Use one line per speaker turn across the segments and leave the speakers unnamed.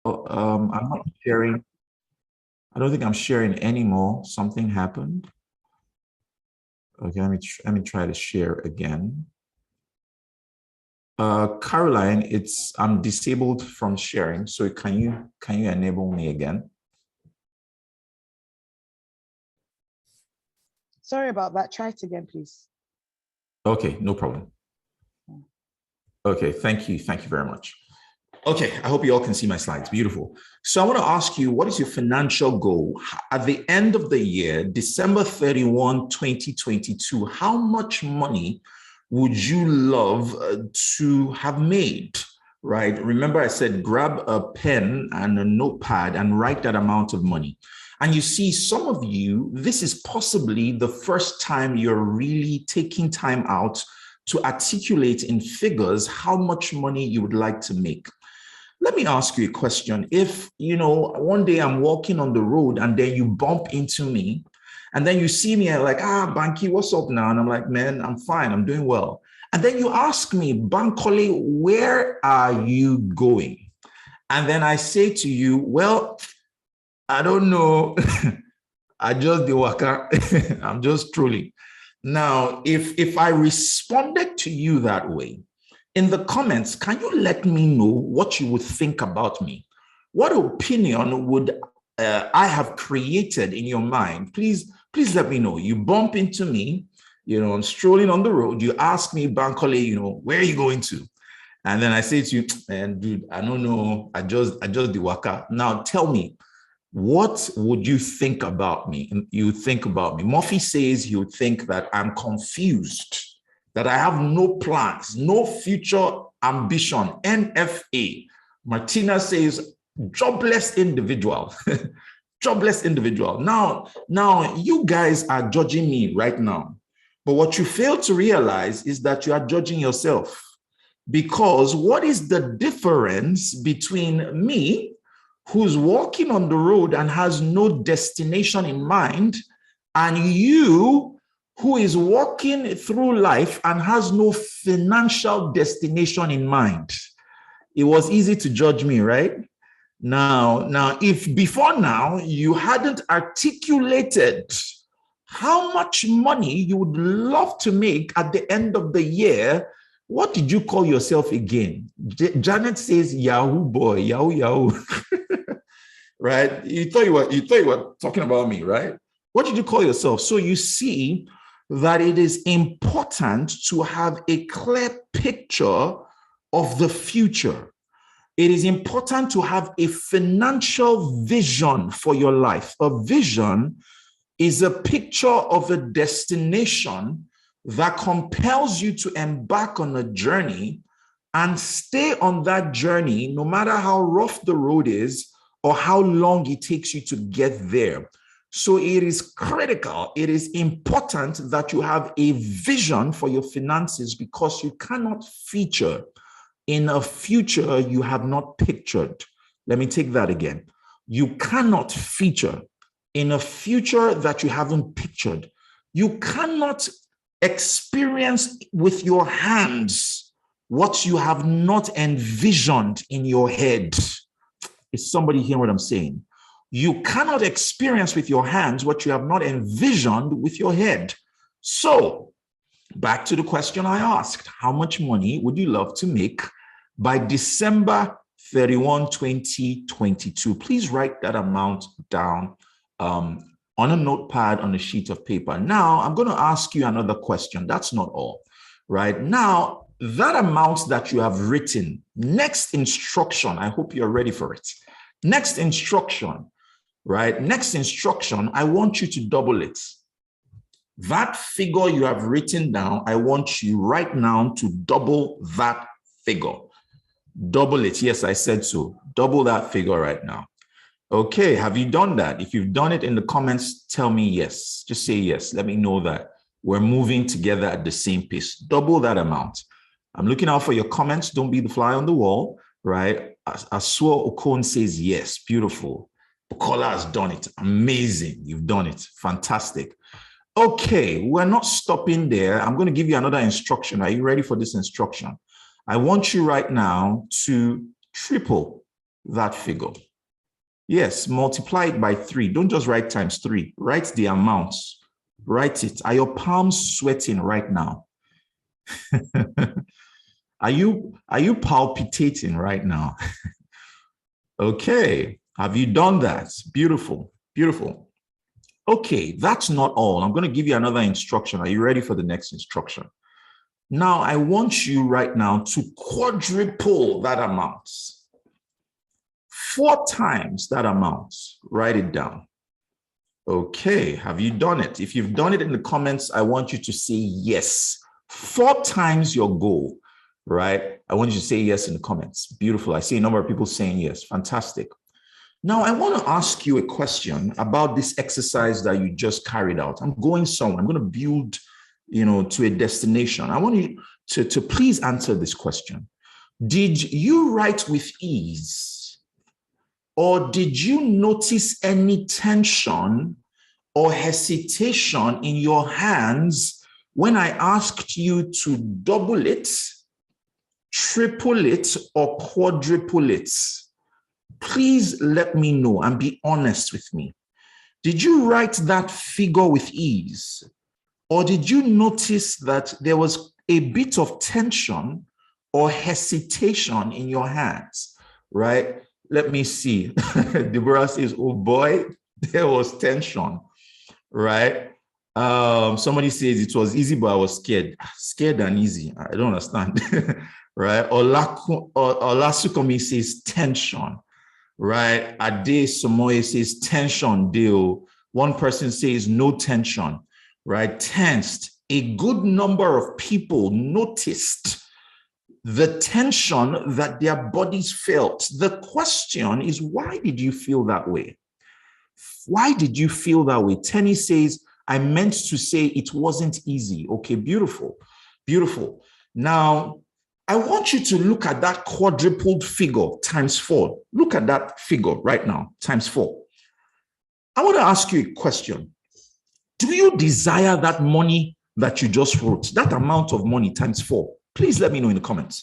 I'm not sharing. I don't think I'm sharing anymore. Something happened. Okay, let me try to share again. Caroline, I'm disabled from sharing. So can you enable me again?
Sorry about that. Try it again, please.
Okay, no problem. Okay, thank you. Thank you very much. Okay, I hope you all can see my slides. Beautiful. So I want to ask you, what is your financial goal? At the end of the year, December 31, 2022, how much money would you love to have made, right? Remember I said, grab a pen and a notepad and write that amount of money. And you see, some of you, this is possibly the first time you're really taking time out to articulate in figures how much money you would like to make. Let me ask you a question. If, one day I'm walking on the road and then you bump into me and then you see me and like, Banky, what's up now? And I'm like, man, I'm fine. I'm doing well. And then you ask me, Bankole, where are you going? And then I say to you, well, I don't know. I just do waka. I'm just trolling. Now, if I responded to you that way, in the comments, can you let me know what you would think about me? What opinion would I have created in your mind? Please let me know. You bump into me, I'm strolling on the road. You ask me, Bankole, where are you going to? And then I say to you, man, dude, I don't know. I just do waka. Now tell me, what would you think about me? You think about me. Murphy says you think that I'm confused, that I have no plans, no future ambition, NFA. Martina says, jobless individual. Jobless individual. Now, you guys are judging me right now. But what you fail to realize is that you are judging yourself. Because what is the difference between me, who's walking on the road and has no destination in mind, and you, who is walking through life and has no financial destination in mind? It was easy to judge me, right? Now, if before now you hadn't articulated how much money you would love to make at the end of the year, what did you call yourself again? Janet says, Yahoo boy, Yahoo. Right? You thought you were talking about me, right? What did you call yourself? So you see that it is important to have a clear picture of the future. It is important to have a financial vision for your life. A vision is a picture of a destination that compels you to embark on a journey and stay on that journey, no matter how rough the road is or how long it takes you to get there. So it is critical, it is important that you have a vision for your finances, because you cannot feature in a future you have not pictured. Let me take that again. You cannot feature in a future that you haven't pictured. You cannot experience with your hands what you have not envisioned in your head. Is somebody hearing what I'm saying? You cannot experience with your hands what you have not envisioned with your head. So, back to the question I asked, how much money would you love to make by December 31, 2022? Please write that amount down on a notepad, on a sheet of paper. Now, I'm going to ask you another question. That's not all, right? Now, that amount that you have written, next instruction, I hope you're ready for it. Next instruction, right? Next instruction, I want you to double it. That figure you have written down, I want you right now to double that figure. Double it. Yes, I said so. Double that figure right now. Okay, have you done that? If you've done it in the comments, tell me yes. Just say yes. Let me know that we're moving together at the same pace. Double that amount. I'm looking out for your comments. Don't be the fly on the wall, right? Asuo Okon says yes. Beautiful. Bukola has done it. Amazing. You've done it. Fantastic. Okay, we're not stopping there. I'm going to give you another instruction. Are you ready for this instruction? I want you right now to triple that figure? Yes, multiply it by 3. Don't just write times 3. Write the amounts. Write it. Are your palms sweating right now? Are you palpitating right now? Okay. Have you done that? Beautiful. Beautiful. Okay, that's not all. I'm going to give you another instruction. Are you ready for the next instruction? Now, I want you right now to quadruple that amount. 4 times that amount. Write it down. Okay, have you done it? If you've done it in the comments, I want you to say yes. 4 times your goal, right? I want you to say yes in the comments. Beautiful. I see a number of people saying yes. Fantastic. Now, I want to ask you a question about this exercise that you just carried out. I'm going somewhere. I'm going to build, to a destination. I want you to please answer this question. Did you write with ease? Or did you notice any tension or hesitation in your hands when I asked you to double it, triple it, or quadruple it? Please let me know and be honest with me. Did you write that figure with ease? Or did you notice that there was a bit of tension or hesitation in your hands, right? Let me see. Deborah says, oh boy, there was tension, right? Somebody says it was easy, but I was scared. Scared and easy. I don't understand, right? Olasukomi says tension, right? Ade Somoye says tension deal. One person says no tension, right? Tensed. A good number of people noticed the tension that their bodies felt. The question is, why did you feel that way? Why did you feel that way? Tenny says, I meant to say it wasn't easy. Okay, beautiful, beautiful. Now, I want you to look at that quadrupled figure times 4. Look at that figure right now, times 4. I want to ask you a question. Do you desire that money that you just wrote, that amount of money times 4? Please let me know in the comments.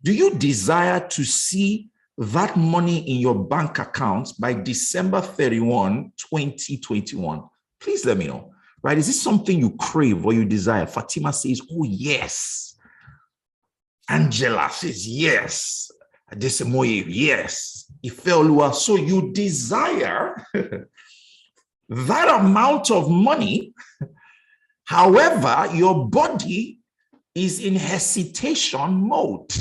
Do you desire to see that money in your bank account by December 31, 2021? Please let me know, right? Is this something you crave or you desire? Fatima says, oh, yes. Angela says, yes. Adesemoye, yes. Ifeoluwa, so you desire that amount of money. However, your body is in hesitation mode.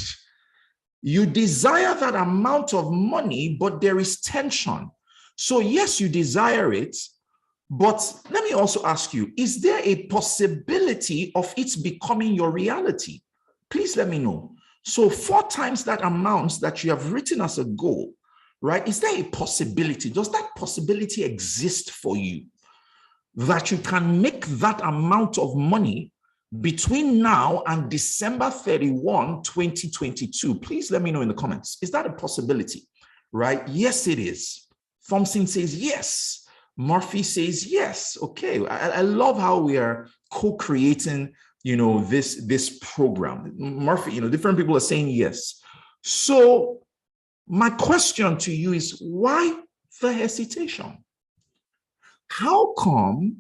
You desire that amount of money, but there is tension. So yes, you desire it, but let me also ask you, is there a possibility of it becoming your reality? Please let me know. So 4 times that amount that you have written as a goal, right? Is there a possibility? Does that possibility exist for you that you can make that amount of money between now and December 31, 2022? Please let me know in the comments. Is that a possibility, right? Yes, it is. Thompson says yes. Murphy says yes. Okay, I love how we are co-creating, this program. Murphy, different people are saying yes. So my question to you is, why the hesitation? How come,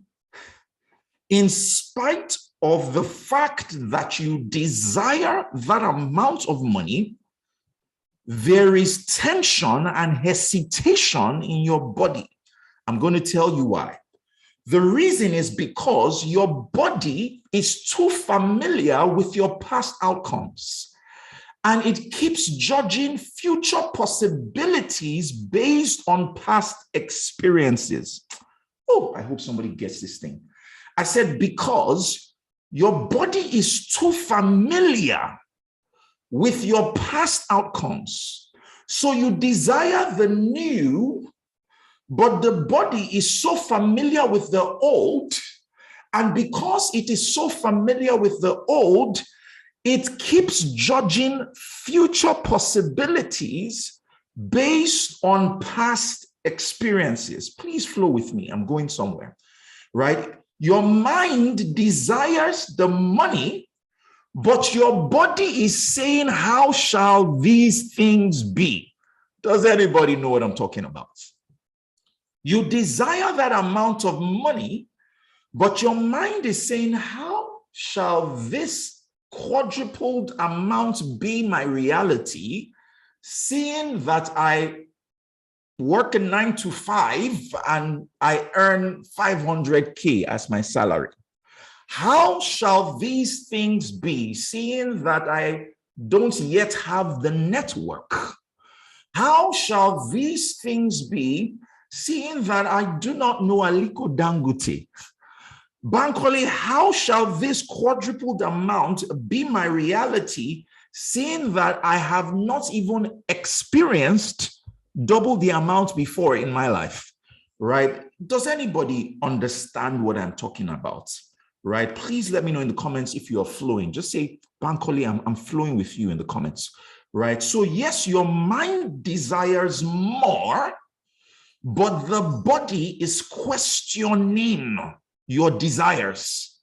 in spite of the fact that you desire that amount of money, there is tension and hesitation in your body? I'm going to tell you why. The reason is because your body is too familiar with your past outcomes, and it keeps judging future possibilities based on past experiences. Oh, I hope somebody gets this thing. I said, because your body is too familiar with your past outcomes. So you desire the new, but the body is so familiar with the old. And because it is so familiar with the old, it keeps judging future possibilities based on past experiences. Please flow with me. I'm going somewhere, right? Your mind desires the money, but your body is saying, how shall these things be? Does anybody know what I'm talking about? You desire that amount of money, but your mind is saying, how shall this quadrupled amount be my reality, seeing that I work a 9 to 5 and I earn 500K as my salary? How shall these things be, seeing that I don't yet have the network? How shall these things be, seeing that I do not know Aliko Dangote? Bankole, how shall this quadrupled amount be my reality, seeing that I have not even experienced double the amount before in my life, right? Does anybody understand what I'm talking about, right? Please let me know in the comments if you are flowing. Just say, Bankole, I'm flowing with you in the comments, right? So yes, your mind desires more, but the body is questioning your desires.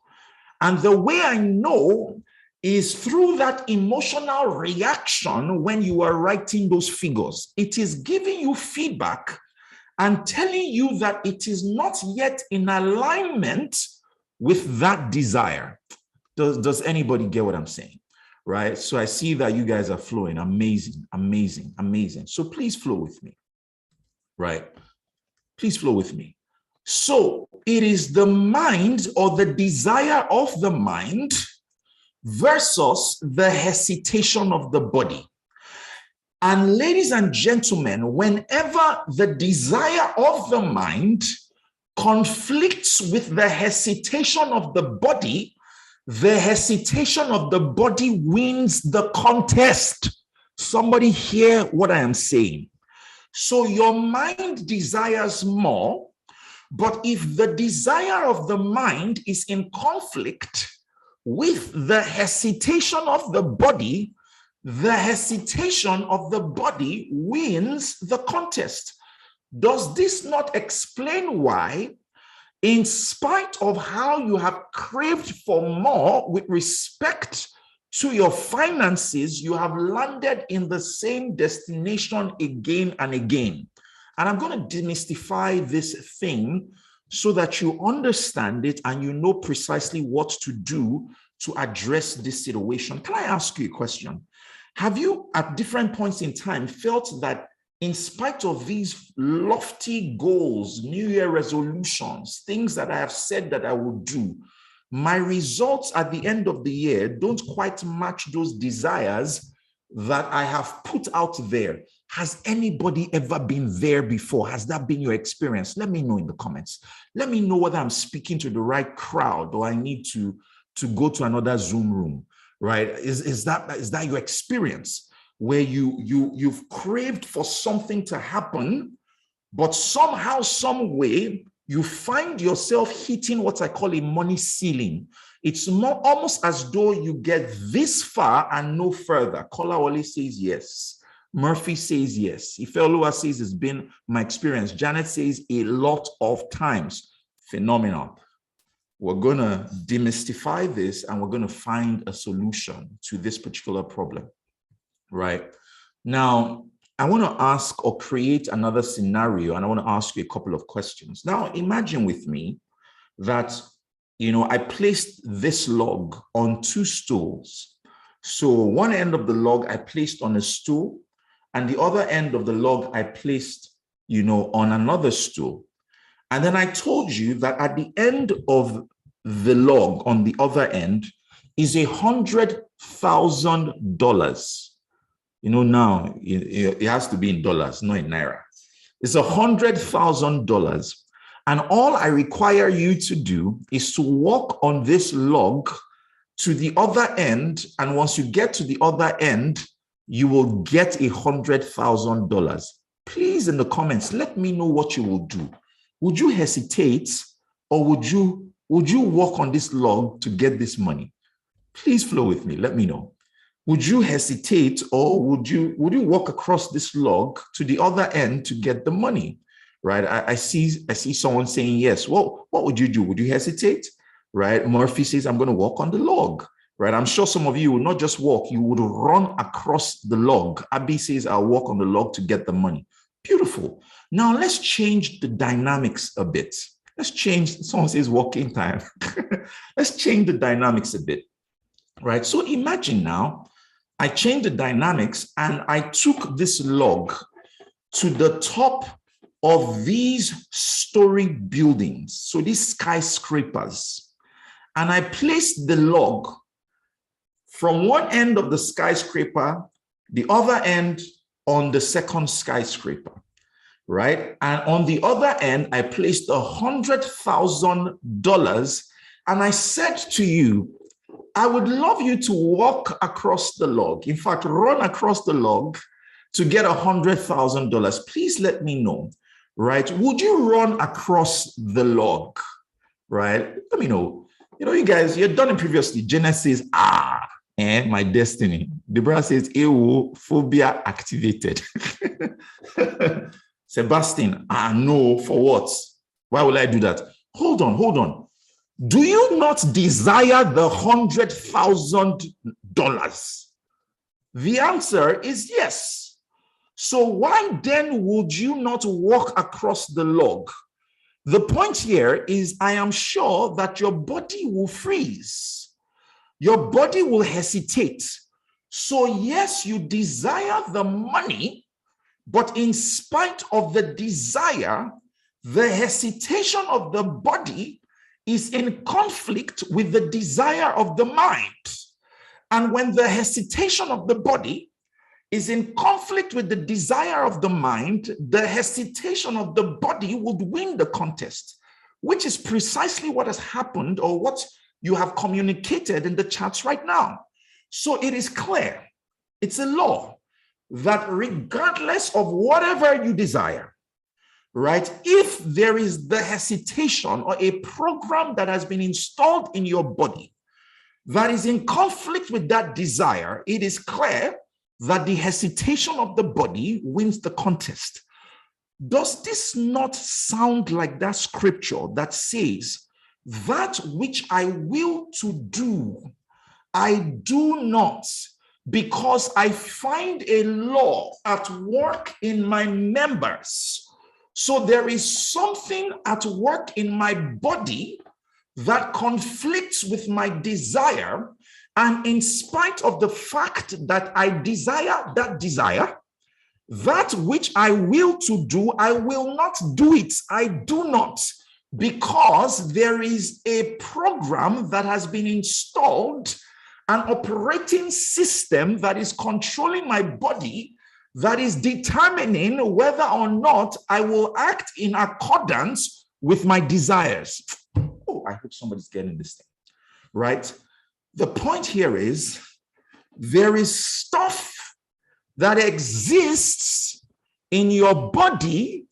And the way I know is through that emotional reaction when you are writing those figures. It is giving you feedback and telling you that it is not yet in alignment with that desire. Does anybody get what I'm saying? Right? So I see that you guys are flowing. Amazing, amazing, amazing. So please flow with me. Right? Please flow with me. So it is the mind or the desire of the mind versus the hesitation of the body. And ladies and gentlemen, whenever the desire of the mind conflicts with the hesitation of the body wins the contest. Somebody hear what I am saying. So your mind desires more, but if the desire of the mind is in conflict with the hesitation of the body wins the contest. Does this not explain why, in spite of how you have craved for more with respect to your finances, you have landed in the same destination again and again? And I'm going to demystify this thing so that you understand it and you know precisely what to do to address this situation. Can I ask you a question? Have you, at different points in time, felt that in spite of these lofty goals, New Year resolutions, things that I have said that I will do, my results at the end of the year don't quite match those desires that I have put out there? Has anybody ever been there before? Has that been your experience? Let me know in the comments. Let me know whether I'm speaking to the right crowd or I need to go to another Zoom room, right? Is that your experience where you've craved for something to happen, but somehow, some way, you find yourself hitting what I call a money ceiling? It's almost as though you get this far and no further. Kolawole says yes. Murphy says yes. Ifeoluwa says it's been my experience. Janet says a lot of times. Phenomenal. We're going to demystify this and we're going to find a solution to this particular problem, right? Now, I want to ask or create another scenario, and I want to ask you a couple of questions. Now, imagine with me that, I placed this log on two stools. So one end of the log I placed on a stool, and the other end of the log I placed, on another stool. And then I told you that at the end of the log on the other end is $100,000. Now it has to be in dollars, not in naira. It's $100,000. And all I require you to do is to walk on this log to the other end. And once you get to the other end, you will get $100,000. Please, in the comments, let me know what you will do. Would you hesitate, or would you walk on this log to get this money? Please flow with me. Let me know. Would you hesitate, or would you walk across this log to the other end to get the money? Right? I see someone saying yes. Well, what would you do? Would you hesitate? Right? Murphy says, I'm going to walk on the log. right? I'm sure some of you will not just walk, you would run across the log. Abby says, I'll walk on the log to get the money. Beautiful. Now let's change the dynamics a bit. Let's change, someone says walking time. Let's change the dynamics a bit, right? So imagine now, I changed the dynamics and I took this log to the top of these story buildings, so these skyscrapers, and I placed the log from one end of the skyscraper, the other end on the second skyscraper, right? And on the other end, I placed $100,000 and I said to you, I would love you to walk across the log. In fact, run across the log to get $100,000. Please let me know, right? Would you run across the log, right? Let me know. You know, you guys, you've done it previously. Jenna says, my destiny. Deborah says, phobia activated. Sebastian, no, for what? Why will I do that? Hold on. Do you not desire the $100,000? The answer is yes. So why then would you not walk across the log? The point here is I am sure that your body will freeze. Your body will hesitate. So yes, you desire the money, but in spite of the desire, the hesitation of the body is in conflict with the desire of the mind. And when the hesitation of the body is in conflict with the desire of the mind, the hesitation of the body would win the contest, which is precisely what has happened or what you have communicated in the chats right now. So it is clear, it's a law that regardless of whatever you desire, right, if there is the hesitation or a program that has been installed in your body that is in conflict with that desire, it is clear that the hesitation of the body wins the contest. Does this not sound like that scripture that says, that which I will to do, I do not, because I find a law at work in my members? So there is something at work in my body that conflicts with my desire. And in spite of the fact that I desire that desire, that which I will to do, I will not do it. I do not, because there is a program that has been installed, an operating system that is controlling my body, that is determining whether or not I will act in accordance with my desires. Oh, I hope somebody's getting this thing, right? The point here is there is stuff that exists in your body,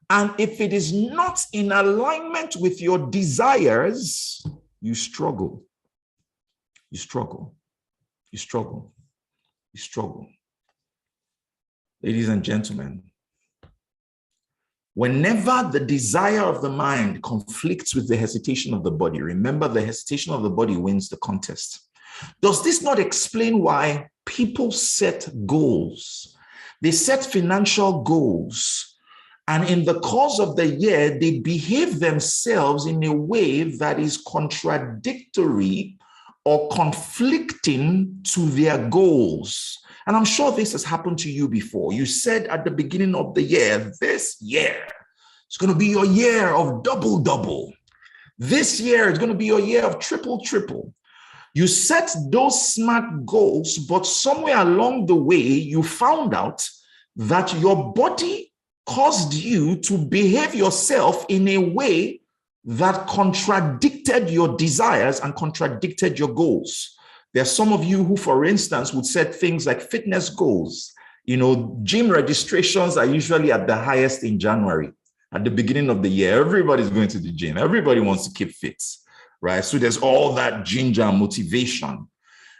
and if it is not in alignment with your desires, you struggle. You struggle. You struggle. You struggle. Ladies and gentlemen, whenever the desire of the mind conflicts with the hesitation of the body, remember the hesitation of the body wins the contest. Does this not explain why people set goals? They set financial goals, and in the course of the year, they behave themselves in a way that is contradictory or conflicting to their goals. And I'm sure this has happened to you before. You said at the beginning of the year, this year, it's going to be your year of double. This year is going to be your year of triple. You set those smart goals, but somewhere along the way, you found out that your body caused you to behave yourself in a way that contradicted your desires and contradicted your goals. There are some of you who, for instance, would set things like fitness goals. You know, gym registrations are usually at the highest in January. At the beginning of the year, everybody's going to the gym. Everybody wants to keep fit, right? So there's all that ginger and motivation.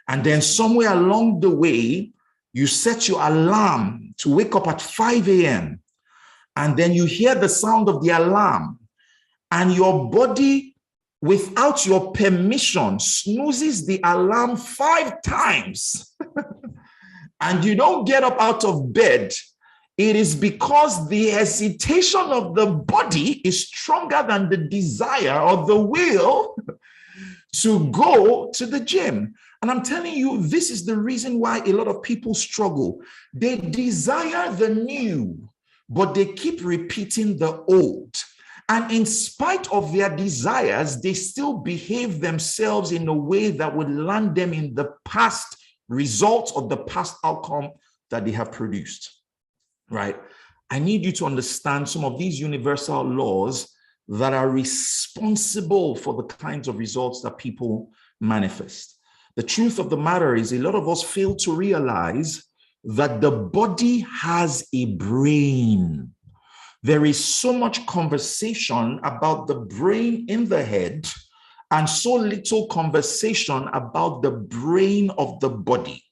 And then somewhere along the way, you set your alarm to wake up at 5 a.m. And then you hear the sound of the alarm, and your body without your permission, snoozes the alarm 5 times, and you don't get up out of bed, it is because the hesitation of the body is stronger than the desire or the will to go to the gym. And I'm telling you, this is the reason why a lot of people struggle. They desire the new, but they keep repeating the old. And in spite of their desires, they still behave themselves in a way that would land them in the past results or the past outcome that they have produced, right? I need you to understand some of these universal laws that are responsible for the kinds of results that people manifest. The truth of the matter is a lot of us fail to realize that the body has a brain. There is so much conversation about the brain in the head and so little conversation about the brain of the body.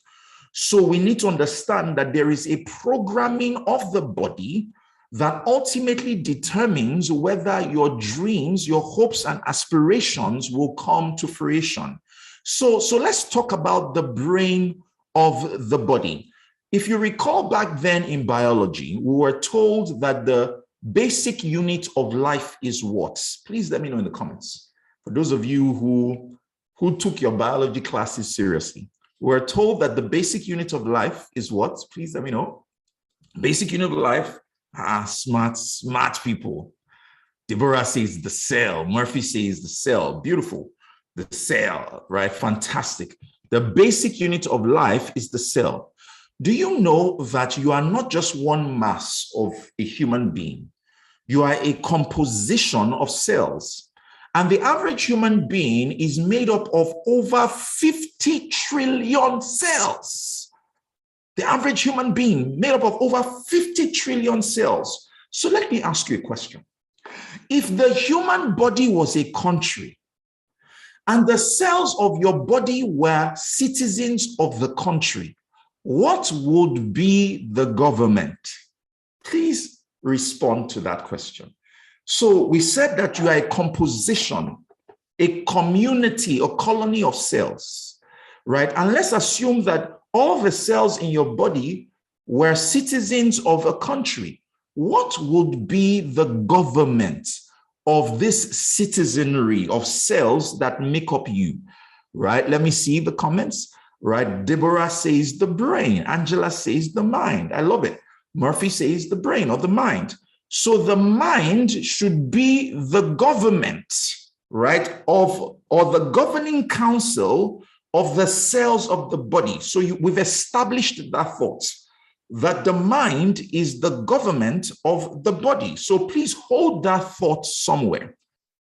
So we need to understand that there is a programming of the body that ultimately determines whether your dreams, your hopes and aspirations will come to fruition. So let's talk about the brain of the body. If you recall back then in biology, we were told that the basic unit of life is what? Please let me know in the comments. For those of you who took your biology classes seriously, we're told that the basic unit of life is what? Please let me know. Basic unit of life, smart people. Deborah says the cell. Murphy says the cell. Beautiful. The cell, right? Fantastic. The basic unit of life is the cell. Do you know that you are not just one mass of a human being? You are a composition of cells. And the average human being is made up of over 50 trillion cells. The average human being made up of over 50 trillion cells. So let me ask you a question. If the human body was a country and the cells of your body were citizens of the country, what would be the government? Please respond to that question. So we said that you are a composition, a community, a colony of cells, right? And let's assume that all the cells in your body were citizens of a country. What would be the government of this citizenry of cells that make up you, right? Let me see the comments, right? Deborah says the brain. Angela says the mind. I love it. Murphy says the brain or the mind. So the mind should be the government, right, or the governing council of the cells of the body. So we've established that thought, that the mind is the government of the body. So please hold that thought somewhere.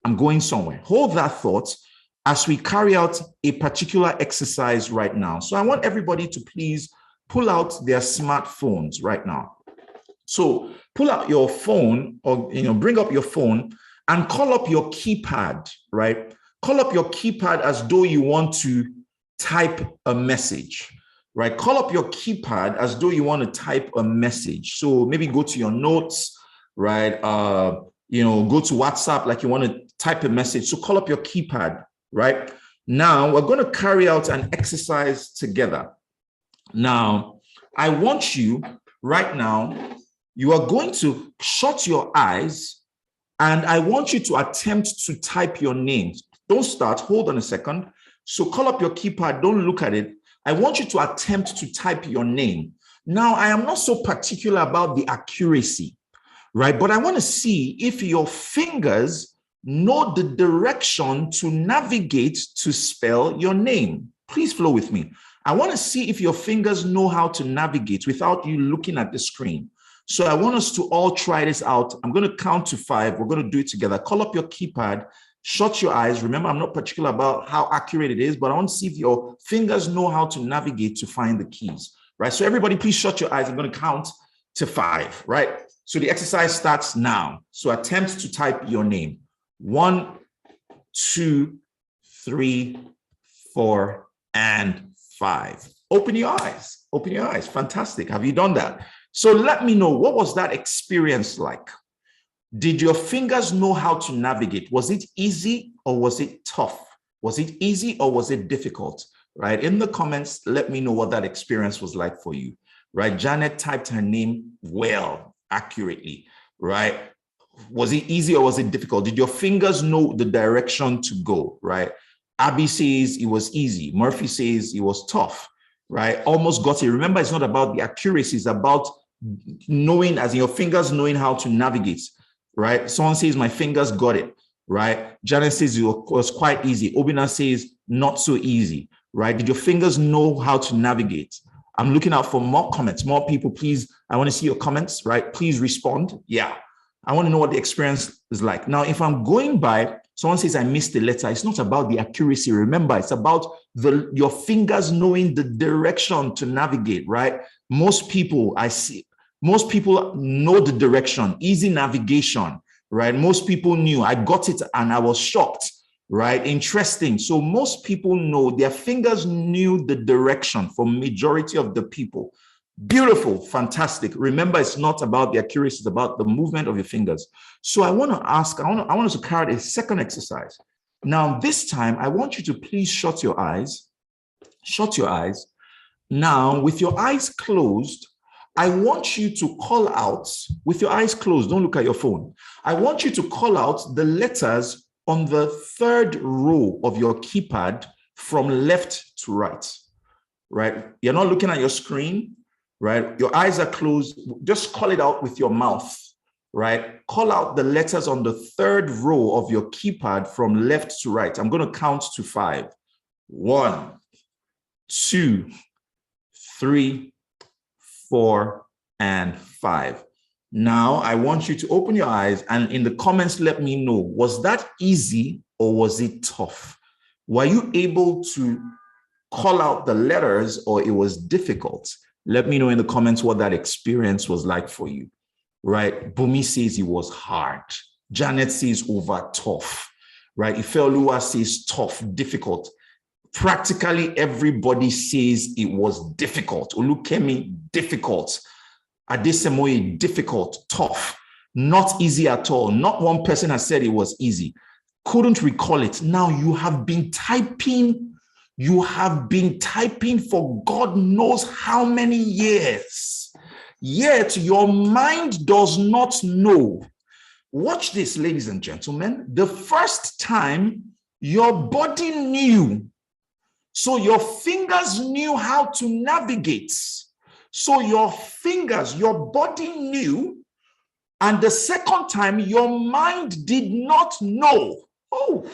I'm going somewhere. Hold that thought as we carry out a particular exercise right now. So I want everybody to please pull out their smartphones right now. So pull out your phone or, bring up your phone and call up your keypad, right? Call up your keypad as though you want to type a message, right? Call up your keypad as though you want to type a message. So maybe go to your notes, right? Go to WhatsApp like you want to type a message. So call up your keypad, right? Now we're going to carry out an exercise together. Now, I want you right now, you are going to shut your eyes and I want you to attempt to type your name. Don't start, hold on a second. So call up your keypad, don't look at it. I want you to attempt to type your name. Now, I am not so particular about the accuracy, right? But I want to see if your fingers know the direction to navigate to spell your name. Please flow with me. I want to see if your fingers know how to navigate without you looking at the screen. So I want us to all try this out. I'm going to count to 5. We're going to do it together. Call up your keypad, shut your eyes. Remember, I'm not particular about how accurate it is, but I want to see if your fingers know how to navigate to find the keys, right? So everybody, please shut your eyes. I'm going to count to 5, right? So the exercise starts now. So attempt to type your name. 1, 2, 3, 4, and 5. Open your eyes. Open your eyes. Fantastic. Have you done that? So let me know, what was that experience like? Did your fingers know how to navigate? Was it easy or was it tough? Was it easy or was it difficult? Right? In the comments, let me know what that experience was like for you. Right? Janet typed her name well, accurately. Right? Was it easy or was it difficult? Did your fingers know the direction to go? Right? Abby says it was easy. Murphy says it was tough. Right? Almost got it. Remember, it's not about the accuracy, it's about knowing, as in your fingers knowing how to navigate. Right? Someone says my fingers got it. Right? Janet says it was quite easy. Obina says not so easy. Right? Did your fingers know how to navigate? I'm looking out for more comments, more people. Please, I want to see your comments. Right? Please respond. Yeah. I want to know what the experience is like. Now, if I'm going by, someone says I missed the letter. It's not about the accuracy. Remember, it's about your fingers knowing the direction to navigate. Right? Most people know the direction, easy navigation, right? Most people knew. I got it and I was shocked, right? Interesting. So most people know, their fingers knew the direction for majority of the people. Beautiful, fantastic. Remember, it's not about the accuracy, it's about the movement of your fingers. So I want to ask, I want us to carry out a second exercise. Now, this time, I want you to please shut your eyes. Shut your eyes. Now, with your eyes closed, I want you to call out, with your eyes closed, don't look at your phone. I want you to call out the letters on the third row of your keypad from left to right, right? You're not looking at your screen, right? Your eyes are closed. Just call it out with your mouth, right? Call out the letters on the third row of your keypad from left to right. I'm going to count to 5. 1, 2, 3, 4, and 5. Now, I want you to open your eyes and in the comments, let me know, was that easy or was it tough? Were you able to call out the letters or it was difficult? Let me know in the comments what that experience was like for you, right? Bumi says it was hard. Janet says over tough, right? Ifeoluwa says tough, difficult. Practically everybody says it was difficult. Olukemi, difficult. Adesemoye, difficult, tough, not easy at all. Not one person has said it was easy. Couldn't recall it. Now you have been typing. You have been typing for God knows how many years. Yet your mind does not know. Watch this, ladies and gentlemen. The first time your body knew, so your fingers knew how to navigate. So your fingers, your body knew, and the second time your mind did not know. Oh,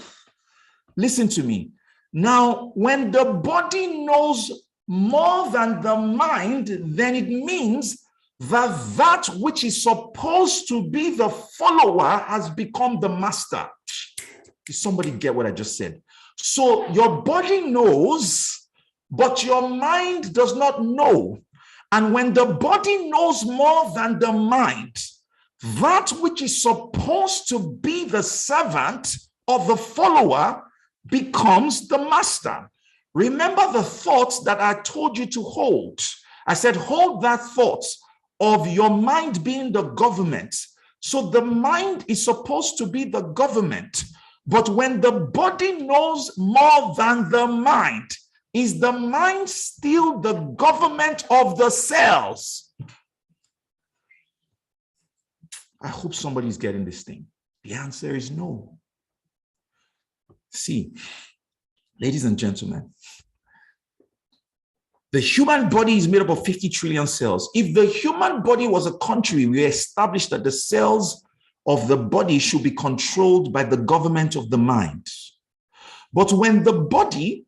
listen to me. Now, when the body knows more than the mind, then it means that that which is supposed to be the follower has become the master. Did somebody get what I just said? So your body knows, but your mind does not know. And when the body knows more than the mind, that which is supposed to be the servant of the follower becomes the master. Remember the thoughts that I told you to hold. I said, hold that thought of your mind being the government. So the mind is supposed to be the government. But when the body knows more than the mind, is the mind still the government of the cells? I hope somebody's getting this thing. The answer is no. See, ladies and gentlemen, the human body is made up of 50 trillion cells. If the human body was a country, we established that the cells of the body should be controlled by the government of the mind. But when the body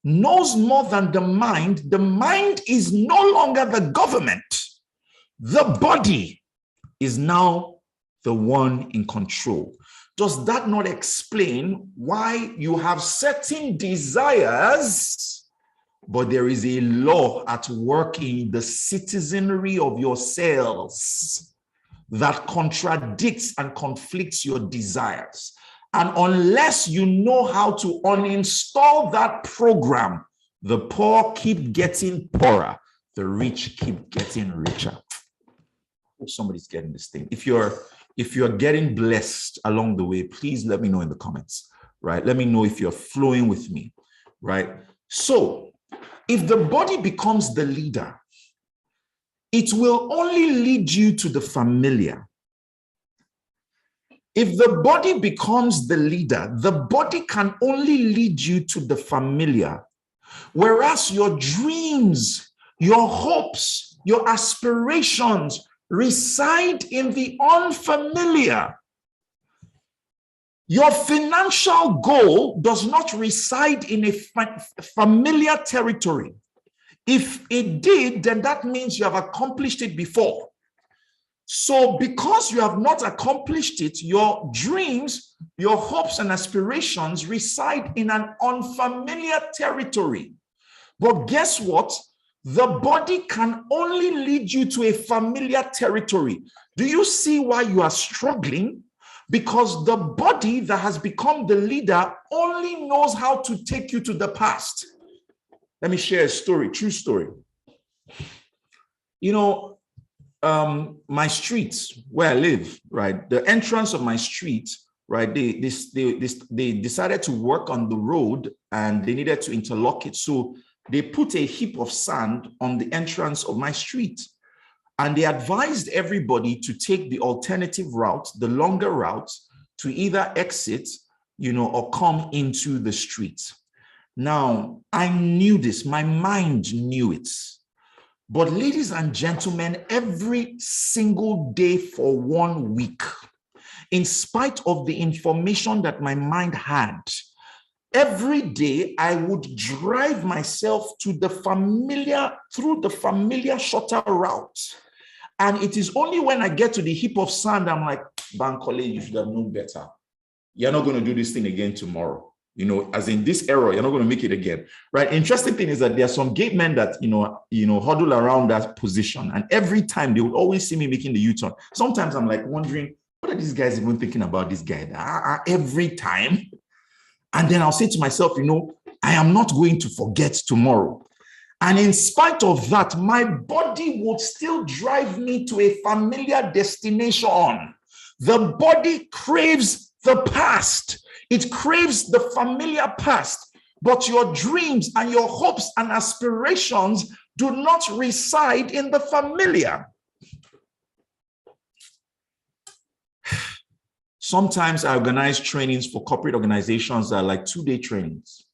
knows more than the mind is no longer the government. The body is now the one in control. Does that not explain why you have certain desires, but there is a law at work in the citizenry of your cells that contradicts and conflicts your desires? And unless you know how to uninstall that program, the poor keep getting poorer, the rich keep getting richer. Hope somebody's getting this thing. If you're if you're getting blessed along the way, please let me know in the comments, right? Let me know if you're flowing with me, right? So if the body becomes the leader, it will only lead you to the familiar. If the body becomes the leader, the body can only lead you to the familiar. Whereas your dreams, your hopes, your aspirations reside in the unfamiliar. Your financial goal does not reside in a familiar territory. If it did, then that means you have accomplished it before. So because you have not accomplished it, your dreams, your hopes and aspirations reside in an unfamiliar territory. But guess what? The body can only lead you to a familiar territory. Do you see why you are struggling? Because the body that has become the leader only knows how to take you to the past. Let me share a story, true story. You know, my street where I live, right? The entrance of my street, right? They decided to work on the road and they needed to interlock it. So they put a heap of sand on the entrance of my street. And they advised everybody to take the alternative route, the longer route, to either exit, or come into the street. Now, I knew this, my mind knew it. But ladies and gentlemen, every single day for 1 week, in spite of the information that my mind had, every day I would drive myself to through the familiar shorter route. And it is only when I get to the heap of sand, I'm like, Bankole, you should have known better. You're not going to do this thing again tomorrow. As in this error, you're not going to make it again, right? Interesting thing is that there are some gate men that, huddle around that position. And every time they would always see me making the U-turn. Sometimes I'm like wondering, what are these guys even thinking about this guy? Every time. And then I'll say to myself, I am not going to forget tomorrow. And in spite of that, my body would still drive me to a familiar destination. The body craves the past. It craves the familiar past. But your dreams and your hopes and aspirations do not reside in the familiar. Sometimes I organize trainings for corporate organizations that are like 2-day trainings.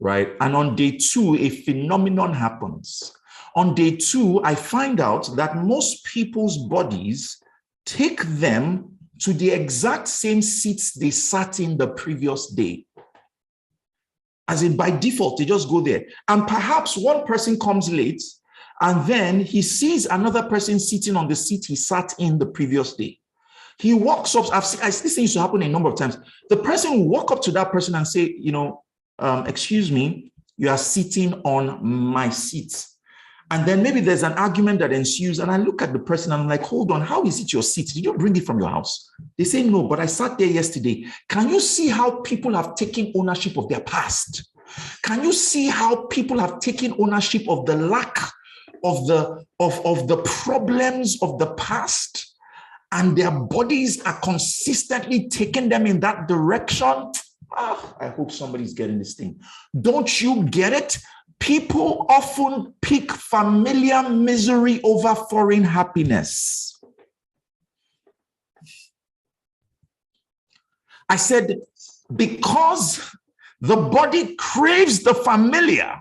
Right? And on day 2, a phenomenon happens. On day 2, I find out that most people's bodies take them to the exact same seats they sat in the previous day. As in, by default, they just go there. And perhaps one person comes late, and then he sees another person sitting on the seat he sat in the previous day. He walks up. This thing used to happen a number of times. The person will walk up to that person and say, excuse me, you are sitting on my seat. And then maybe there's an argument that ensues. And I look at the person and I'm like, hold on, how is it your seat? Did you bring it from your house? They say, no, but I sat there yesterday. Can you see how people have taken ownership of their past? Can you see how people have taken ownership of the lack of the problems of the past? And their bodies are consistently taking them in that direction. I hope somebody's getting this thing. Don't you get it? People often pick familiar misery over foreign happiness. I said, because the body craves the familiar,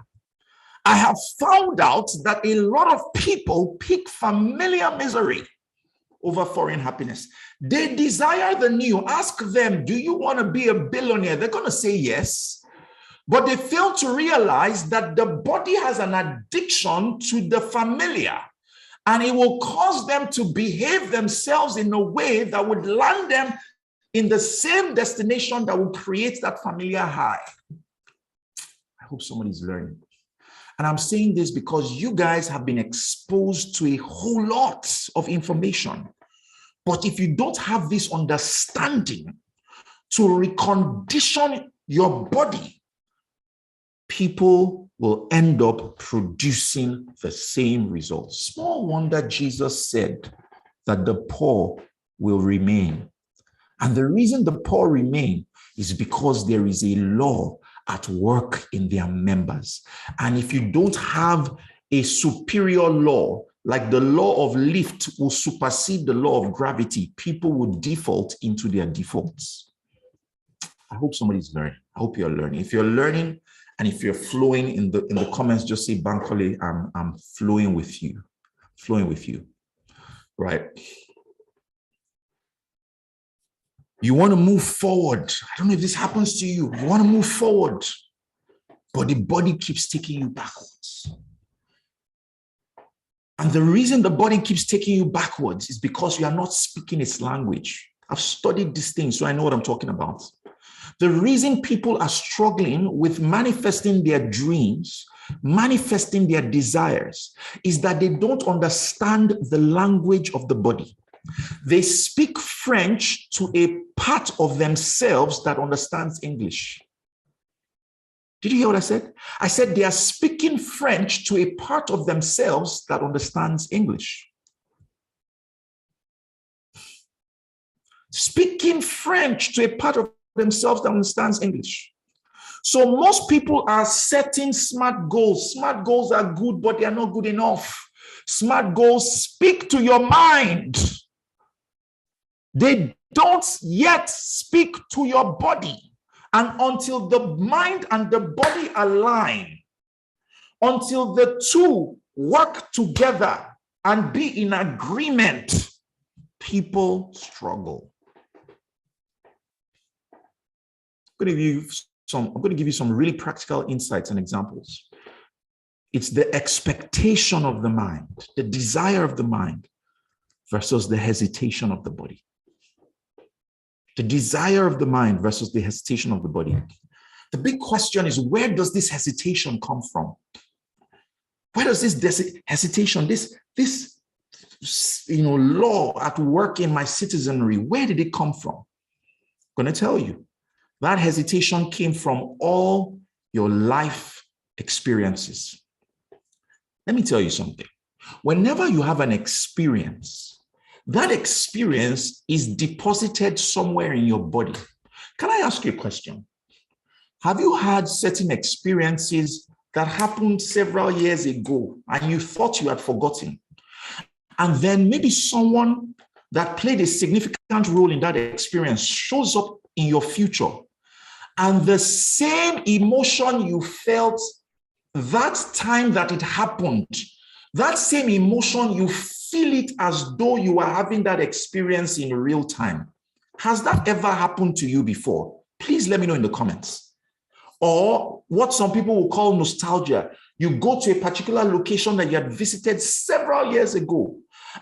I have found out that a lot of people pick familiar misery over foreign happiness. They desire the new. Ask them, do you want to be a billionaire? They're going to say yes. But they fail to realize that the body has an addiction to the familiar, and it will cause them to behave themselves in a way that would land them in the same destination that will create that familiar high. I hope somebody's learning. And I'm saying this because you guys have been exposed to a whole lot of information. But if you don't have this understanding to recondition your body, people will end up producing the same results. Small wonder Jesus said that the poor will remain. And the reason the poor remain is because there is a law at work in their members. And if you don't have a superior law, like the law of lift will supersede the law of gravity, people will default into their defaults. I hope somebody's learning. I hope you're learning. If you're learning and if you're flowing in the comments, just say, Bankole, I'm flowing with you. Flowing with you. Right? You want to move forward. I don't know if this happens to you. You want to move forward, but the body keeps taking you backwards. And the reason the body keeps taking you backwards is because you are not speaking its language. I've studied these things, so I know what I'm talking about. The reason people are struggling with manifesting their dreams, manifesting their desires, is that they don't understand the language of the body. They speak French to a part of themselves that understands English. Did you hear what I said? I said they are speaking French to a part of themselves that understands English. Speaking French to a part of themselves that understands English. So most people are setting smart goals. Smart goals are good, but they are not good enough. Smart goals speak to your mind. They don't yet speak to your body. And until the mind and the body align, until the two work together and be in agreement, people struggle. I'm going to give you some really practical insights and examples. It's the expectation of the mind, the desire of the mind versus the hesitation of the body. The desire of the mind versus the hesitation of the body. The big question is, where does this hesitation come from? Where does this hesitation, this law at work in my citizenry, where did it come from? I'm going to tell you. That hesitation came from all your life experiences. Let me tell you something. Whenever you have an experience, that experience is deposited somewhere in your body. Can I ask you a question? Have you had certain experiences that happened several years ago and you thought you had forgotten? And then maybe someone that played a significant role in that experience shows up in your future. And the same emotion you felt that time that it happened, that same emotion, you feel it as though you are having that experience in real time. Has that ever happened to you before? Please let me know in the comments. Or what some people will call nostalgia. You go to a particular location that you had visited several years ago.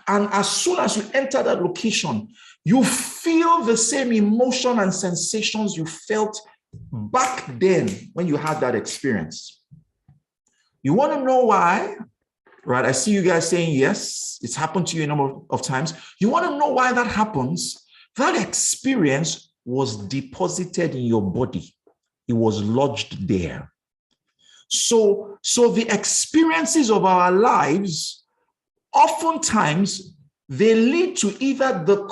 And as soon as you enter that location, you feel the same emotion and sensations you felt back then when you had that experience. You want to know why? Right? I see you guys saying yes. It's happened to you a number of times. You want to know why that happens? That experience was deposited in your body. It was lodged there. So the experiences of our lives, oftentimes, they lead to either the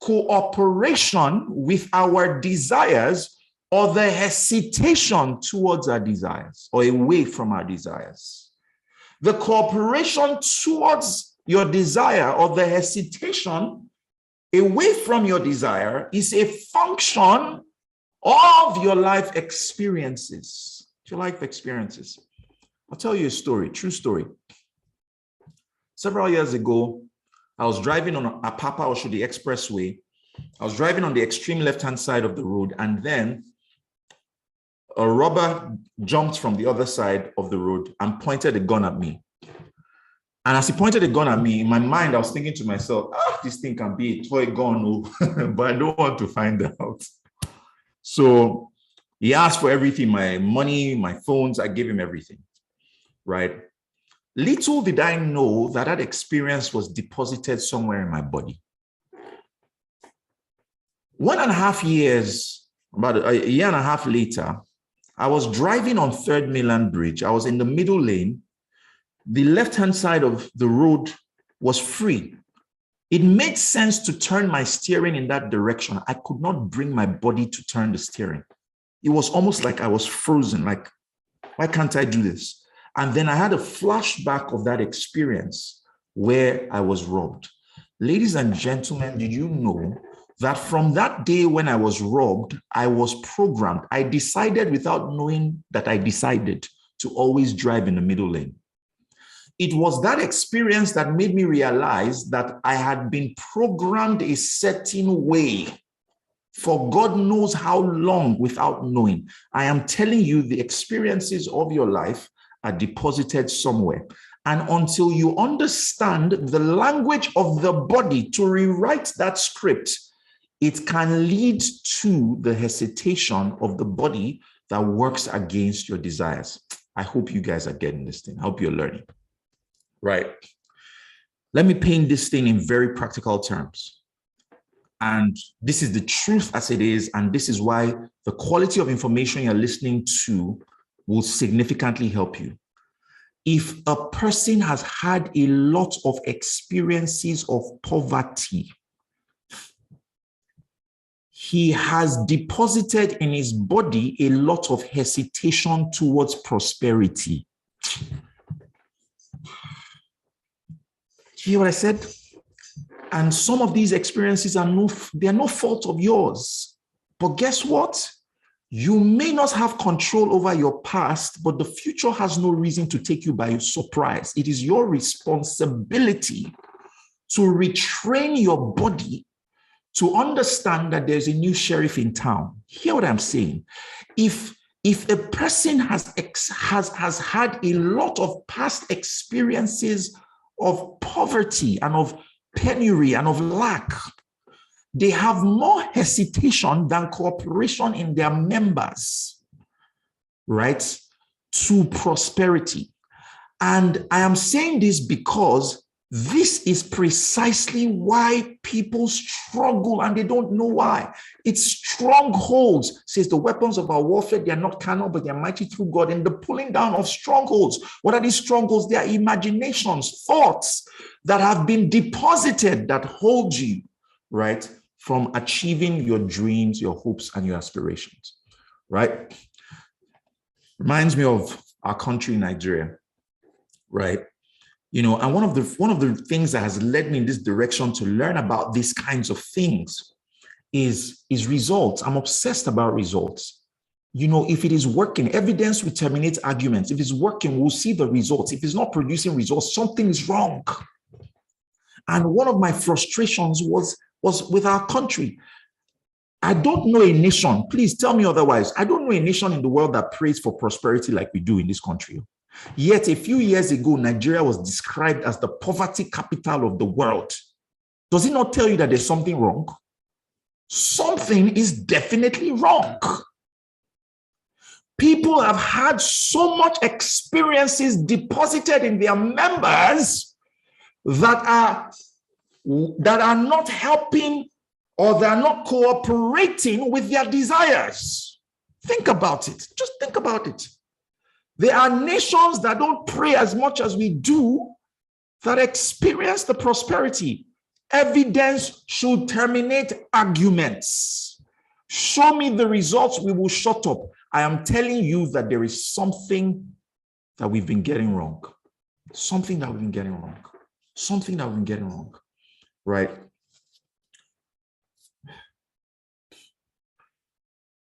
cooperation with our desires or the hesitation towards our desires or away from our desires. The cooperation towards your desire or the hesitation away from your desire is a function of your life experiences. Your life experiences. I'll tell you a story, true story. Several years ago, I was driving on Apapa Oshodi Expressway. I was driving on the extreme left-hand side of the road, and then a robber jumped from the other side of the road and pointed a gun at me. And as he pointed a gun at me, in my mind, I was thinking to myself, this thing can be a toy gun, but I don't want to find out. So he asked for everything, my money, my phones, I gave him everything, right? Little did I know that that experience was deposited somewhere in my body. 1.5 years, about a year and a half later, I was driving on 3rd Mainland Bridge. I was in the middle lane. The left-hand side of the road was free. It made sense to turn my steering in that direction. I could not bring my body to turn the steering. It was almost like I was frozen, like, why can't I do this? And then I had a flashback of that experience where I was robbed. Ladies and gentlemen, did you know that from that day when I was robbed, I was programmed. I decided without knowing that I decided to always drive in the middle lane. It was that experience that made me realize that I had been programmed a certain way for God knows how long without knowing. I am telling you, the experiences of your life are deposited somewhere. And until you understand the language of the body to rewrite that script, it can lead to the hesitation of the body that works against your desires. I hope you guys are getting this thing. I hope you're learning. Right. Let me paint this thing in very practical terms. And this is the truth as it is. And this is why the quality of information you're listening to will significantly help you. If a person has had a lot of experiences of poverty, he has deposited in his body a lot of hesitation towards prosperity. Hear what I said? And some of these experiences are no fault of yours. But guess what? You may not have control over your past, but the future has no reason to take you by surprise. It is your responsibility to retrain your body to understand that there's a new sheriff in town. Hear what I'm saying? If a person has had a lot of past experiences of poverty and of penury and of lack, they have more hesitation than cooperation in their members, right, to prosperity. And I am saying this because this is precisely why people struggle and they don't know why. It's strongholds. Says the weapons of our warfare, they are not carnal, but they are mighty through God. And the pulling down of strongholds. What are these strongholds? They are imaginations, thoughts that have been deposited that hold you, right, from achieving your dreams, your hopes, and your aspirations, right? Reminds me of our country, Nigeria, right? You know, and one of the things that has led me in this direction to learn about these kinds of things is results. I'm obsessed about results. You know, if it is working, evidence will terminate arguments. If it's working, we'll see the results. If it's not producing results, something is wrong. And one of my frustrations was with our country. I don't know a nation, please tell me otherwise. I don't know a nation in the world that prays for prosperity like we do in this country. Yet a few years ago, Nigeria was described as the poverty capital of the world. Does it not tell you that there's something wrong? Something is definitely wrong. People have had so much experiences deposited in their members that are not helping, or they're not cooperating with their desires. Think about it. Just think about it. There are nations that don't pray as much as we do that experience the prosperity. Evidence should terminate arguments. Show me the results, we will shut up. I am telling you that there is something that we've been getting wrong. Something that we've been getting wrong. Something that we've been getting wrong, right?